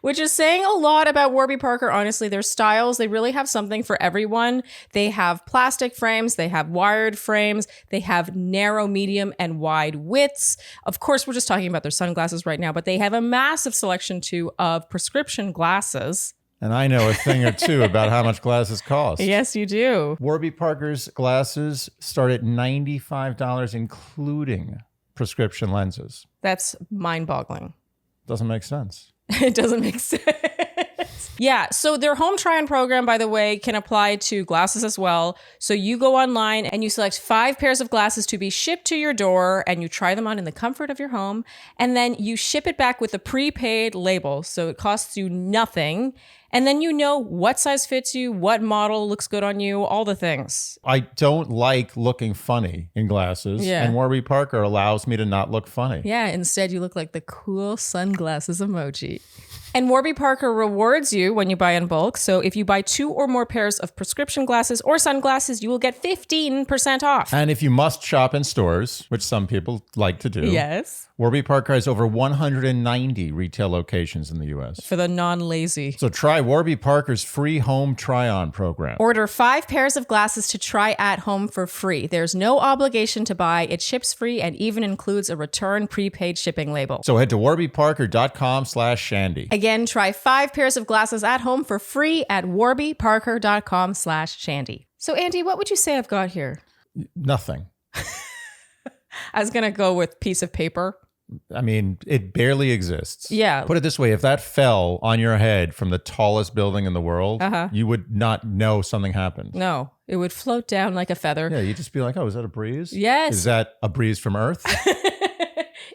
Which is saying a lot about Warby Parker. Honestly, their styles, they really have something for everyone. They have plastic frames, they have wired frames, they have narrow, medium, and wide widths. Of course, we're just talking about their sunglasses right now, but they have a massive selection too of prescription glasses. And I know a thing or two about how much glasses cost. Yes, you do. Warby Parker's glasses start at $95, including prescription lenses. That's mind-boggling. Doesn't make sense. It doesn't make sense. Yeah, so their home try-on program, by the way, can apply to glasses as well. So you go online and you select 5 pairs of glasses to be shipped to your door, and you try them on in the comfort of your home, and then you ship it back with a prepaid label. So it costs you nothing. And then you know what size fits you, what model looks good on you, all the things. I don't like looking funny in glasses, and Warby Parker allows me to not look funny. Yeah, instead you look like the cool sunglasses emoji. And Warby Parker rewards you when you buy in bulk. So if you buy 2 or more pairs of prescription glasses or sunglasses, you will get 15% off. And if you must shop in stores, which some people like to do, yes, Warby Parker has over 190 retail locations in the U.S. For the non-lazy. So try Warby Parker's free home try-on program. Order 5 pairs of glasses to try at home for free. There's no obligation to buy. It ships free and even includes a return prepaid shipping label. So head to warbyparker.com/Shandy. Again, try 5 pairs of glasses at home for free at warbyparker.com/Shandy. So Andy, what would you say I've got here? Nothing. I was going to go with piece of paper. I mean, it barely exists. Yeah. Put it this way, if that fell on your head from the tallest building in the world, you would not know something happened. No, it would float down like a feather. Yeah, you'd just be like, oh, is that a breeze? Yes. Is that a breeze from Earth?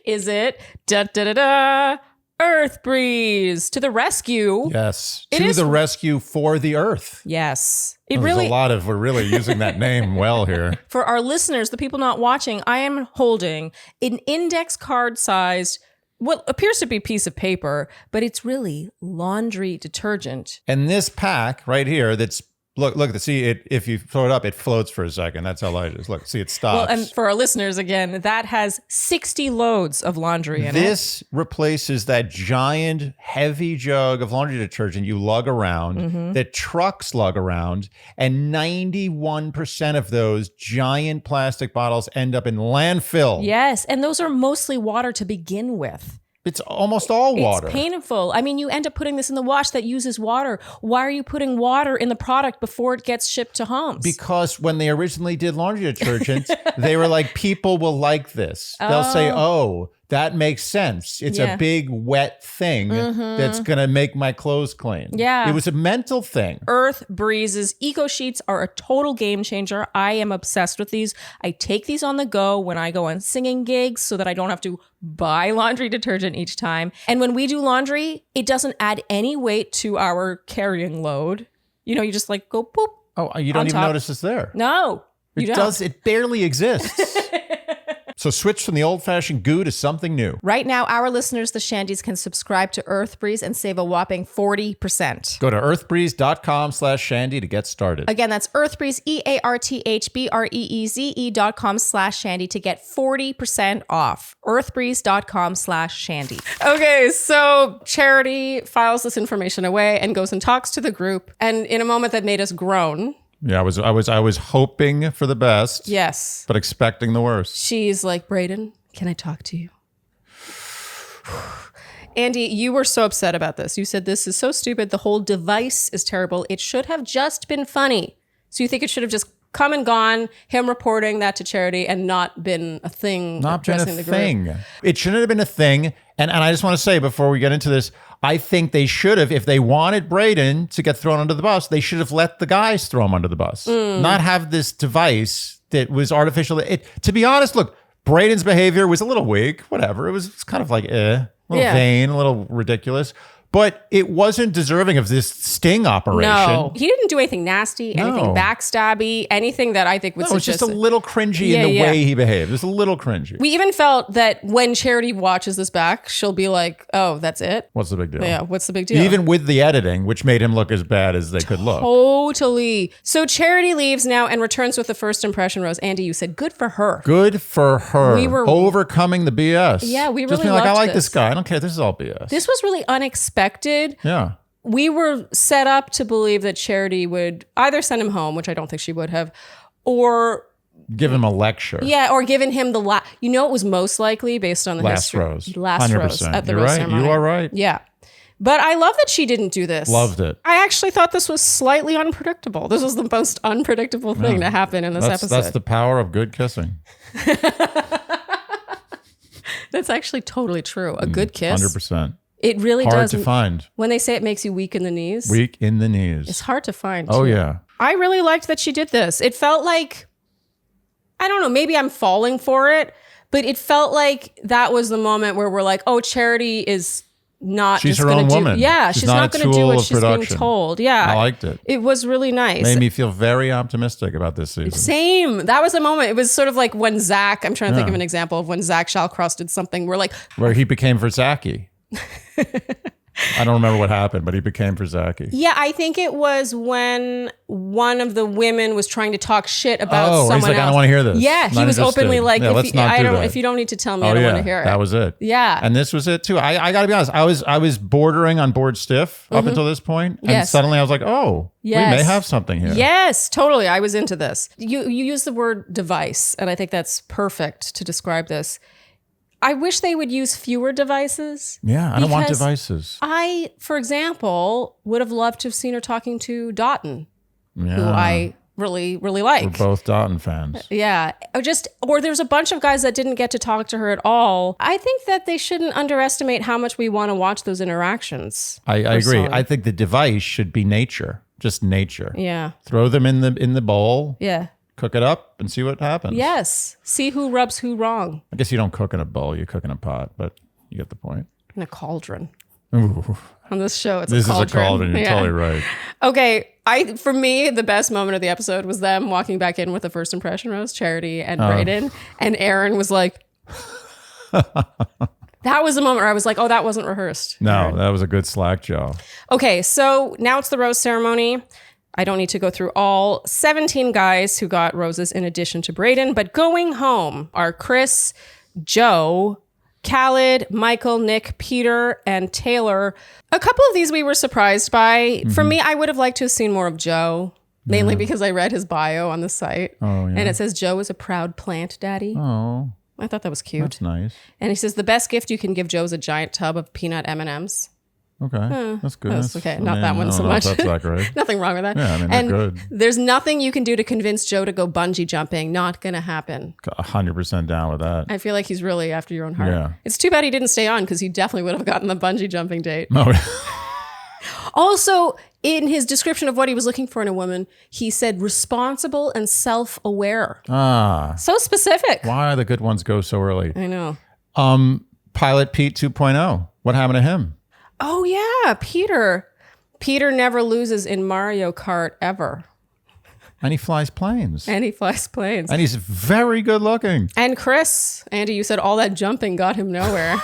Is it? Da-da-da-da. Earth breeze to the rescue. Yes. To the rescue for the Earth. Yes. We're really using that name well here. For our listeners, the people not watching, I am holding an index card sized, what appears to be a piece of paper, but it's really laundry detergent. And this pack right here that's Look, see it. If you throw it up, it floats for a second. That's how light it is. Look, see, it stops. Well, and for our listeners, again, that has 60 loads of laundry in it. This replaces that giant, heavy jug of laundry detergent you lug around, that trucks lug around, and 91% of those giant plastic bottles end up in landfill. Yes, and those are mostly water to begin with. It's almost all water. It's painful. I mean, you end up putting this in the wash that uses water. Why are you putting water in the product before it gets shipped to homes? Because when they originally did laundry detergent, they were like, people will like this. They'll say, oh, that makes sense. It's a big wet thing that's going to make my clothes clean. Yeah. It was a mental thing. Earth Breeze's Eco Sheets are a total game changer. I am obsessed with these. I take these on the go when I go on singing gigs so that I don't have to buy laundry detergent each time. And when we do laundry, it doesn't add any weight to our carrying load. You know, you just like go boop. Oh, you don't even notice it's there. No, you don't. It barely exists. So switch from the old-fashioned goo to something new. Right now, our listeners, the Shandys, can subscribe to Earth Breeze and save a whopping 40%. Go to earthbreeze.com/Shandy to get started. Again, that's Earthbreeze, EARTHBREEZE.com/Shandy to get 40% off. Earthbreeze.com/Shandy. Okay, so Charity files this information away and goes and talks to the group. And in a moment that made us groan, yeah, I was hoping for the best. yes, But expecting the worst. she's like, Brayden, can I talk to you? Andy, you were so upset about this. You said this is so stupid. The whole device is terrible. It should have just been funny. So you think it should have just come and gone, him reporting that to Charity, and not been a thing. Not been a addressing the thing. group. It shouldn't have been a thing. And I just want to say before we get into this, I think they should have, if they wanted Brayden to get thrown under the bus, they should have let the guys throw him under the bus. Not have this device that was artificial. To be honest, look, Brayden's behavior was a little weak, whatever. It was kind of like, a little vain, a little ridiculous. But it wasn't deserving of this sting operation. No, he didn't do anything nasty, anything backstabby, anything that I think would it's just a little cringy in the way he behaved. It's a little cringy. We even felt that when Charity watches this back, she'll be like, oh, that's it? What's the big deal? Yeah, what's the big deal? Even with the editing, which made him look as bad as they could look. Totally. So Charity leaves now and returns with the first impression rose. Andy, you said good for her. Good for her. We were overcoming the BS. Yeah, we really just being like, I like this this guy. I don't care. This is all BS. This was really unexpected. Yeah. We were set up to believe that Charity would either send him home, which I don't think she would have, or give him a lecture. Yeah, or given him the it was most likely based on the last history. rose. Last 100%. rose at the You're rose right. ceremony. You are right. Yeah. But I love that she didn't do this. Loved it. I actually thought this was slightly unpredictable. This was the most unpredictable thing to happen in this episode. That's the power of good kissing. That's actually totally true. A good kiss. 100%. It really hard does. Hard to find. When they say it makes you weak in the knees. Weak in the knees. It's hard to find. Oh, too. yeah. I really liked that she did this. It felt like, I don't know, maybe I'm falling for it, but it felt like that was the moment where we're like, oh, Charity is not she's just her going own to do. woman. Yeah, she's not going to do what she's being told. Yeah. I liked it. It was really nice. Made me feel very optimistic about this season. Same. That was a moment. It was sort of like when Zach, I'm trying to think of an example of when Zach Shallcross did something where he became Verzaki. I don't remember what happened, but he became Verzaki. Yeah, I think it was when one of the women was trying to talk shit about someone he's like, else. I don't want to hear this. Yeah, he was openly like, if you don't need to tell me, I don't want to hear it. That was it. Yeah. And this was it too. I got to be honest. I was bordering on bored stiff up until this point, and suddenly I was like, oh, we may have something here. Yes, totally. I was into this. You use the word device, and I think that's perfect to describe this. I wish they would use fewer devices. Yeah, I don't want devices. I, for example, would have loved to have seen her talking to Doughton, who I really, really like. We're both Doughton fans. Yeah. Or there's a bunch of guys that didn't get to talk to her at all. I think that they shouldn't underestimate how much we want to watch those interactions. I agree. I think the device should be nature. Just nature. Yeah. Throw them in the bowl. Yeah. Cook it up and see what happens. Yes. See who rubs who wrong. I guess you don't cook in a bowl, you cook in a pot, but you get the point. In a cauldron. Ooh. On this show, it's this a cauldron. This is a cauldron. You're totally right. Okay. For me, the best moment of the episode was them walking back in with the first impression rose, Charity and Brayden. And Aaron was like, that was the moment where I was like, oh, that wasn't rehearsed. No, Aaron. That was a good slack jaw. Okay. So now it's the rose ceremony. I don't need to go through all 17 guys who got roses in addition to Brayden, but going home are Chris, Joe, Khaled, Michael, Nick, Peter, and Taylor. A couple of these we were surprised by. For me, I would have liked to have seen more of Joe, mainly because I read his bio on the site. Oh, yeah. And it says Joe is a proud plant daddy. Oh. I thought that was cute. That's nice. And he says the best gift you can give Joe is a giant tub of peanut M&Ms. Okay, that's good. That's okay. Not that one so much. That's not great. Nothing wrong with that. Yeah, I mean, and they're good. There's nothing you can do to convince Joe to go bungee jumping. Not going to happen. 100% down with that. I feel like he's really after your own heart. Yeah. It's too bad he didn't stay on because he definitely would have gotten the bungee jumping date. No. Also, in his description of what he was looking for in a woman, he said responsible and self-aware. So specific. Why the good ones go so early? I know. Pilot Pete 2.0. What happened to him? Oh, yeah. Peter. Peter never loses in Mario Kart ever. And he flies planes. And he flies planes. And he's very good looking. And Chris, Andy, you said all that jumping got him nowhere.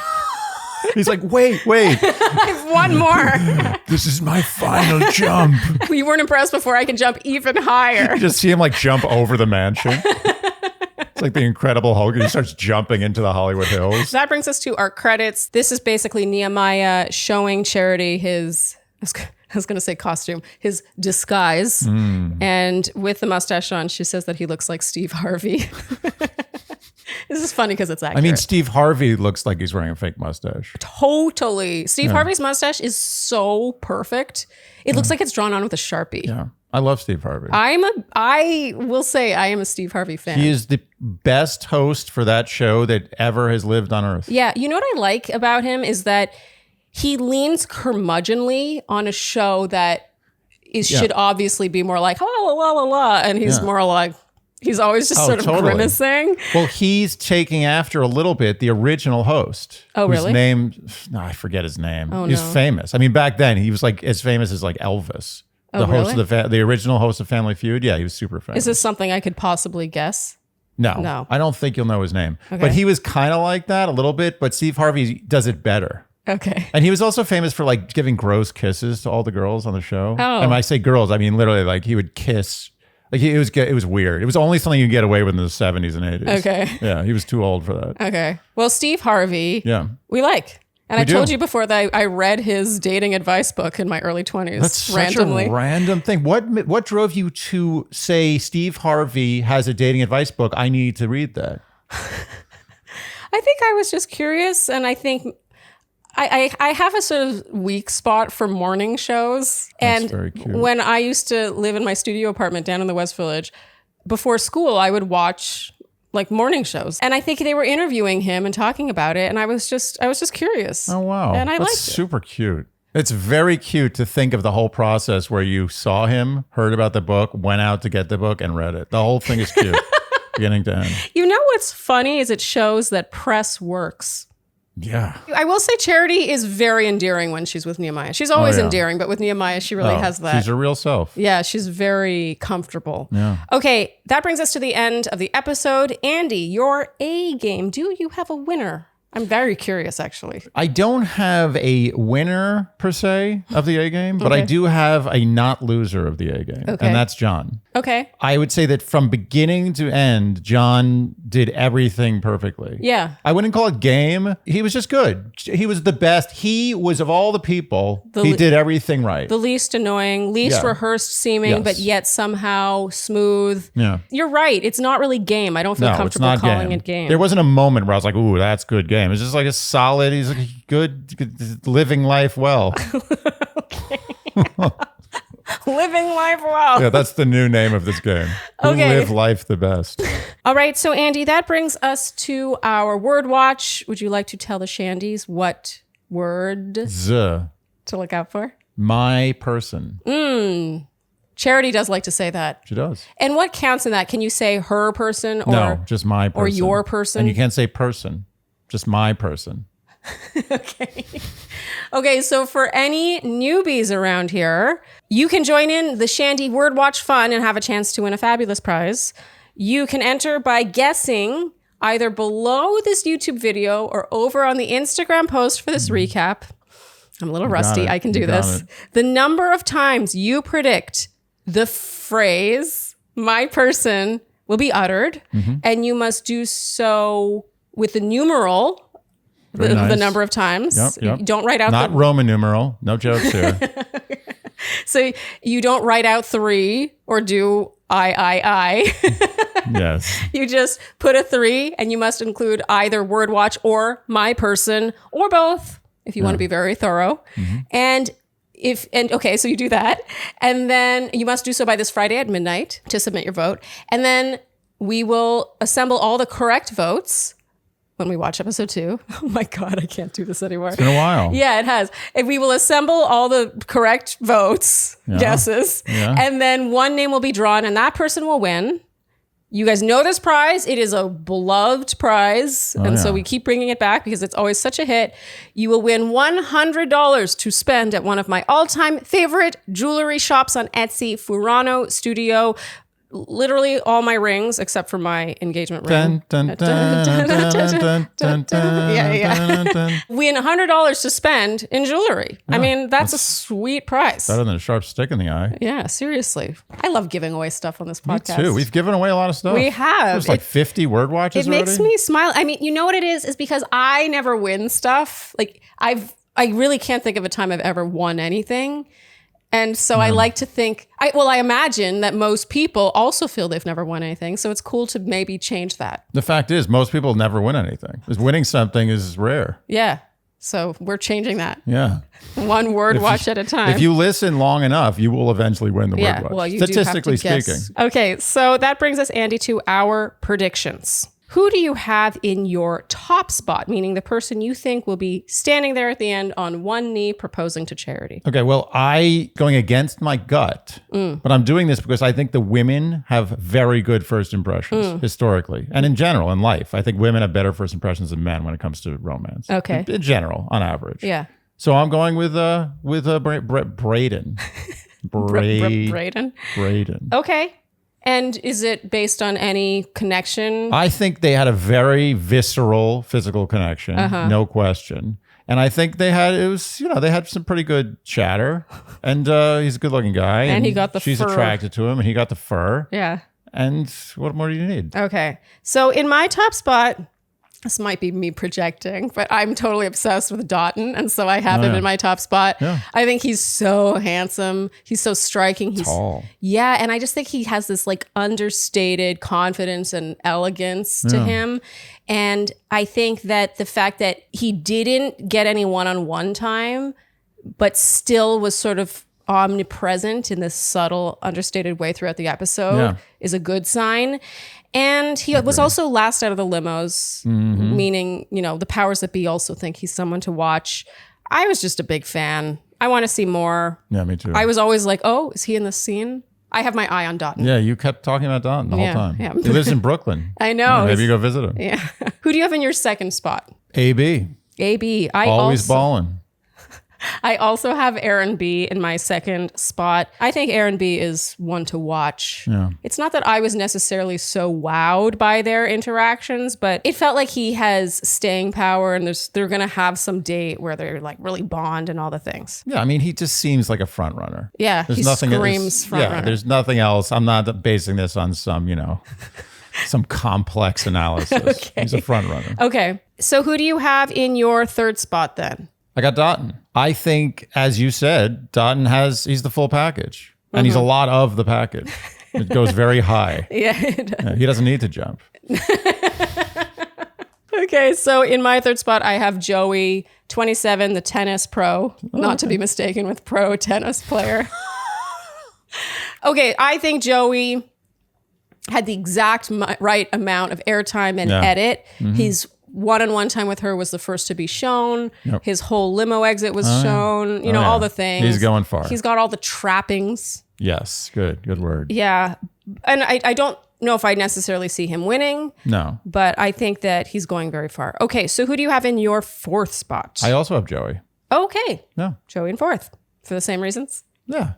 He's like, wait. I have one more. This is my final jump. You weren't impressed before. I can jump even higher. You just see him like jump over the mansion. It's like the Incredible Hulk. He starts jumping into the Hollywood Hills. That brings us to our credits. This is basically Nehemiah showing Charity his, I was going to say costume, his disguise. And with the mustache on, she says that he looks like Steve Harvey. This is funny because it's accurate. I mean, Steve Harvey looks like he's wearing a fake mustache. Totally. Steve Harvey's mustache is so perfect. It looks like it's drawn on with a Sharpie. Yeah. I love Steve Harvey. I will say I am a Steve Harvey fan. He is the best host for that show that ever has lived on Earth. Yeah. You know what I like about him is that he leans curmudgeonly on a show that should obviously be more like, la, la, la, la, la. And he's more like, He's always just sort of grimacing. Well, he's taking after a little bit the original host. Oh, really? Whose name, I forget his name. Oh, He's famous. I mean, back then he was like as famous as like Elvis. The host of the original host of Family Feud. Yeah, he was super famous. Is this something I could possibly guess? No. I don't think you'll know his name. Okay. But he was kind of like that a little bit, but Steve Harvey does it better. Okay. And he was also famous for like giving gross kisses to all the girls on the show. Oh. And when I say girls, I mean literally like he would kiss. Like it was weird. It was only something you could get away with in the 70s and 80s. Okay. Yeah, he was too old for that. Okay. Well, Steve Harvey, we like. And I told you before that I read his dating advice book in my early 20s. That's randomly. such a random thing. What drove you to say Steve Harvey has a dating advice book? I need to read that. I think I was just curious, and I think I have a sort of weak spot for morning shows. That's very cute. When I used to live in my studio apartment down in the West Village, before school, I would watch like morning shows. And I think they were interviewing him and talking about it. And I was just curious. Oh, wow. And I liked it. Super cute. It's very cute to think of the whole process where you saw him, heard about the book, went out to get the book and read it. The whole thing is cute, beginning to end. You know what's funny is it shows that press works. Yeah. I will say Charity is very endearing when she's with Nehemiah. She's always endearing, but with Nehemiah, she really has that. She's her real self. Yeah, she's very comfortable. Yeah. Okay, that brings us to the end of the episode. Andy, your A game. Do you have a winner? I'm very curious, actually. I don't have a winner, per se, of the A game, but I do have a not loser of the A game, and that's John. Okay. I would say that from beginning to end, John did everything perfectly. Yeah. I wouldn't call it game. He was just good. He was the best. He was, of all the people, he did everything right. The least annoying, least rehearsed seeming, but yet somehow smooth. Yeah. You're right. It's not really game. I don't feel comfortable calling it game. There wasn't a moment where I was like, ooh, that's good game. It's just like a solid, he's like good living life well. Living life well. Yeah, that's the new name of this game. Live life the best. All right, so Andy, that brings us to our word watch. Would you like to tell the Shandies what word to look out for? My person. Charity does like to say that. She does. And what counts in that? Can you say her person or no, just my person. Or your person? And you can't say person. Just my person. Okay, so for any newbies around here, you can join in the Shandy Word Watch Fun and have a chance to win a fabulous prize. You can enter by guessing either below this YouTube video or over on the Instagram post for this recap. I'm a little rusty. I can do this. The number of times you predict the phrase, my person, will be uttered, and you must do so with the numeral, the number of times. Yep. Don't write out not Roman numeral. No jokes here. So you don't write out 3 or do I. Yes. You just put a 3 and you must include either word watch or my person or both if you want to be very thorough. And so you do that. And then you must do so by this Friday at midnight to submit your vote. And then we will assemble all the correct votes when we watch episode 2. Oh my God, I can't do this anymore. It's been a while. Yeah, it has. And we will assemble all the correct votes, guesses, and then one name will be drawn and that person will win. You guys know this prize. It is a beloved prize. So we keep bringing it back because it's always such a hit. You will win $100 to spend at one of my all-time favorite jewelry shops on Etsy, Furano Studio. Literally all my rings except for my engagement ring. Win $100 to spend in jewelry. I mean, that's a sweet prize. Better than a sharp stick in the eye. Yeah, seriously. I love giving away stuff on this podcast. Me too. We've given away a lot of stuff. We have. There's like 50 word watches already. It makes me smile. I mean, you know what it is because I never win stuff. Like I really can't think of a time I've ever won anything. And so I like to think, I imagine that most people also feel they've never won anything. So it's cool to maybe change that. The fact is, most people never win anything. Because winning something is rare. Yeah. So we're changing that. Yeah. One word watch at a time. If you listen long enough, you will eventually win the word watch. Well, you statistically do have to speaking. Guess. Okay. So that brings us, Andy, to our predictions. Who do you have in your top spot, meaning the person you think will be standing there at the end on one knee proposing to Charity? Okay, well, going against my gut, but I'm doing this because I think the women have very good first impressions historically and in general in life. I think women have better first impressions than men when it comes to romance. Okay. In general, on average. Yeah. So I'm going with Brayden. Brayden? Brayden. Okay. And is it based on any connection? I think they had a very visceral physical connection, no question. And I think they had some pretty good chatter. And he's a good looking guy. And he got the she's fur. attracted to him and he got the fur. Yeah. And what more do you need? Okay. So in my top spot, this might be me projecting, but I'm totally obsessed with Doughton. And so I have him in my top spot. Yeah. I think he's so handsome. He's so striking. He's tall. Yeah. And I just think he has this like understated confidence and elegance to him. And I think that the fact that he didn't get any one-on-one time, but still was sort of omnipresent in this subtle, understated way throughout the episode is a good sign. And he was also last out of the limos, meaning, the powers that be also think he's someone to watch. I was just a big fan. I want to see more. Yeah, me too. I was always like, oh, is he in this scene? I have my eye on Doughton. Yeah, you kept talking about Doughton the whole time. Yeah. He lives in Brooklyn. I know. Maybe you go visit him. Yeah. Who do you have in your second spot? AB. AB. Always balling. I also have Aaron B in my second spot. I think Aaron B is one to watch. Yeah. It's not that I was necessarily so wowed by their interactions, but it felt like he has staying power and they're going to have some date where they're like really bond and all the things. Yeah, I mean, he just seems like a front runner. Yeah, There's he nothing screams front runner. There's nothing else. I'm not basing this on some, some complex analysis. Okay. He's a front runner. Okay, so who do you have in your third spot then? I got Doughton. I think, as you said, Doughton he's the full package. And he's a lot of the package. It goes very high. Yeah. He doesn't need to jump. Okay, so in my third spot, I have Joey, 27, the tennis pro, not to be mistaken with pro tennis player. Okay, I think Joey had the exact right amount of airtime and edit. His one-on-one time with her was the first to be shown. Yep. His whole limo exit was shown. All the things. He's going far. He's got all the trappings. Yes, good word. Yeah, and I don't know if I necessarily see him winning. No. But I think that he's going very far. Okay, so who do you have in your fourth spot? I also have Joey. Okay. Yeah. Joey in fourth for the same reasons? Yeah.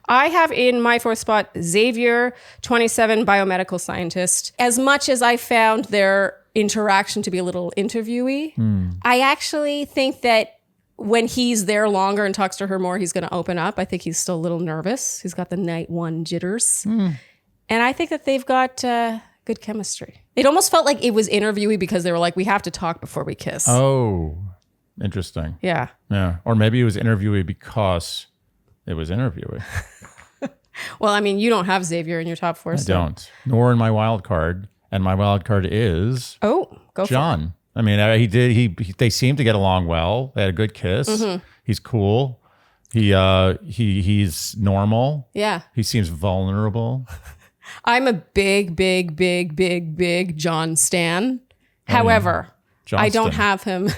I have in my fourth spot Xavier, 27, biomedical scientist. As much as I found their interaction to be a little interviewee, I actually think that when he's there longer and talks to her more, he's going to open up. I think he's still a little nervous. He's got the night one jitters. And I think that they've got good chemistry. It almost felt like it was interviewee because they were like, we have to talk before we kiss. Oh, interesting. Yeah. Yeah. Or maybe it was interviewee because it was interviewee. Well, I mean, you don't have Xavier in your top four. I don't. Nor in my wild card. And my wild card is go John. I mean, they seem to get along well. They had a good kiss. He's cool. He's normal. Yeah. He seems vulnerable. I'm a big John stan. However, I don't have him.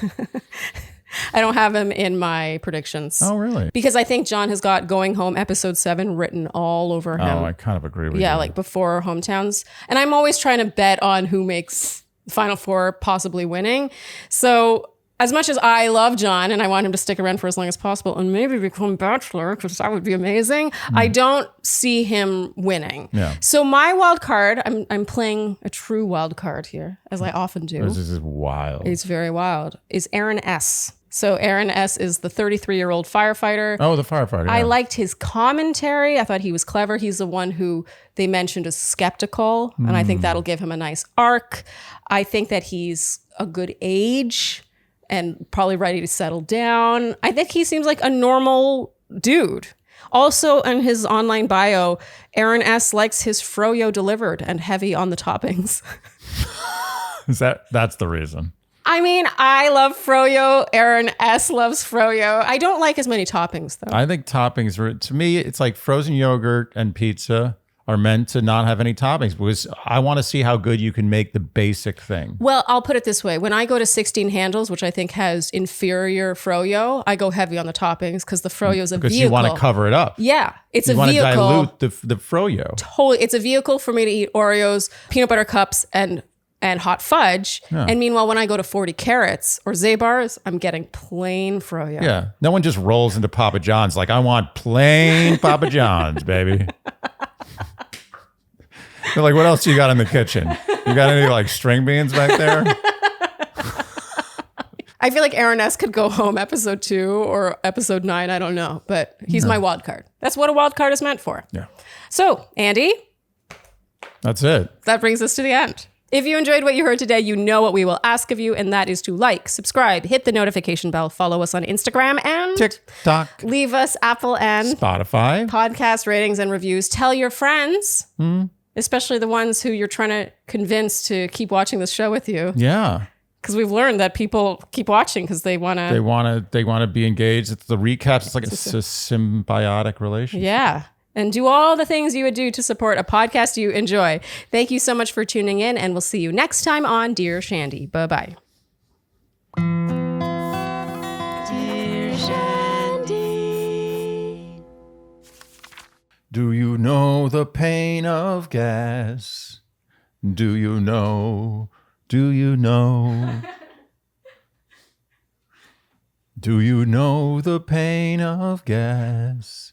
I don't have him in my predictions. Oh, really? Because I think John has got Going Home episode 7 written all over him. Oh, I kind of agree with you. Yeah, like before Hometowns. And I'm always trying to bet on who makes the Final Four possibly winning. So as much as I love John and I want him to stick around for as long as possible and maybe become Bachelor, because that would be amazing, I don't see him winning. Yeah. So my wild card, I'm playing a true wild card here, as I often do. This is wild. It's very wild. Is Aaron S. So Aaron S. is the 33-year-old firefighter. Oh, the firefighter. I yeah. liked his commentary. I thought he was clever. He's the one who they mentioned as skeptical, and I think that'll give him a nice arc. I think that he's a good age and probably ready to settle down. I think he seems like a normal dude. Also, in his online bio, Aaron S. likes his froyo delivered and heavy on the toppings. That's the reason? I mean, I love froyo. Aaron S. loves froyo. I don't like as many toppings, though. I think toppings, to me, it's like frozen yogurt and pizza are meant to not have any toppings because I want to see how good you can make the basic thing. Well, I'll put it this way. When I go to 16 handles, which I think has inferior froyo, I go heavy on the toppings because the froyo is a vehicle. Because you want to cover it up. Yeah, it's you a vehicle. You want to dilute the froyo. Totally. It's a vehicle for me to eat Oreos, peanut butter cups, and hot fudge. Yeah. And meanwhile, when I go to 40 carats or Zabars, I'm getting plain froyo. Yeah. No one just rolls into Papa John's like, I want plain Papa John's, baby. They're like, what else you got in the kitchen? You got any like string beans back there? I feel like Aaron S. could go home episode 2 or episode 9. I don't know, but he's my wild card. That's what a wild card is meant for. Yeah. So, Andy. That's it. That brings us to the end. If you enjoyed what you heard today, you know what we will ask of you, and that is to like, subscribe, hit the notification bell, follow us on Instagram, and TikTok. Leave us Apple and Spotify podcast ratings and reviews. Tell your friends, especially the ones who you're trying to convince to keep watching this show with you. Yeah. Because we've learned that people keep watching because they want to. They want to be engaged. It's the recaps. It's like a symbiotic relationship. Yeah. And do all the things you would do to support a podcast you enjoy. Thank you so much for tuning in, and we'll see you next time on Dear Shandy. Bye-bye. Dear Shandy. Do you know the pain of gas? Do you know? Do you know? Do you know the pain of gas?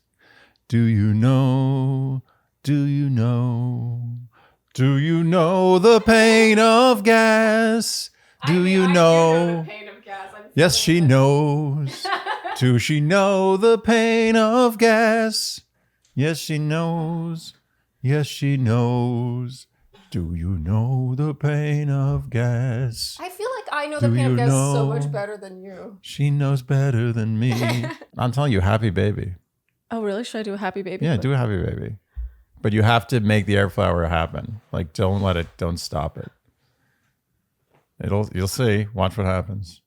Do you know? Do you know? Do you know the pain of gas? Do you know? Yes, she knows. Does she know the pain of gas? Yes, she knows. Yes, she knows. Do you know the pain of gas? I feel like I know the pain of gas so much better than you. She knows better than me. I'm telling you, happy baby. Oh, really? Should I do a happy baby? Yeah, do a happy baby. But you have to make the air flower happen. Like, don't stop it. You'll see. Watch what happens.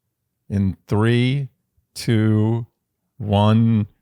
In 3, 2, 1,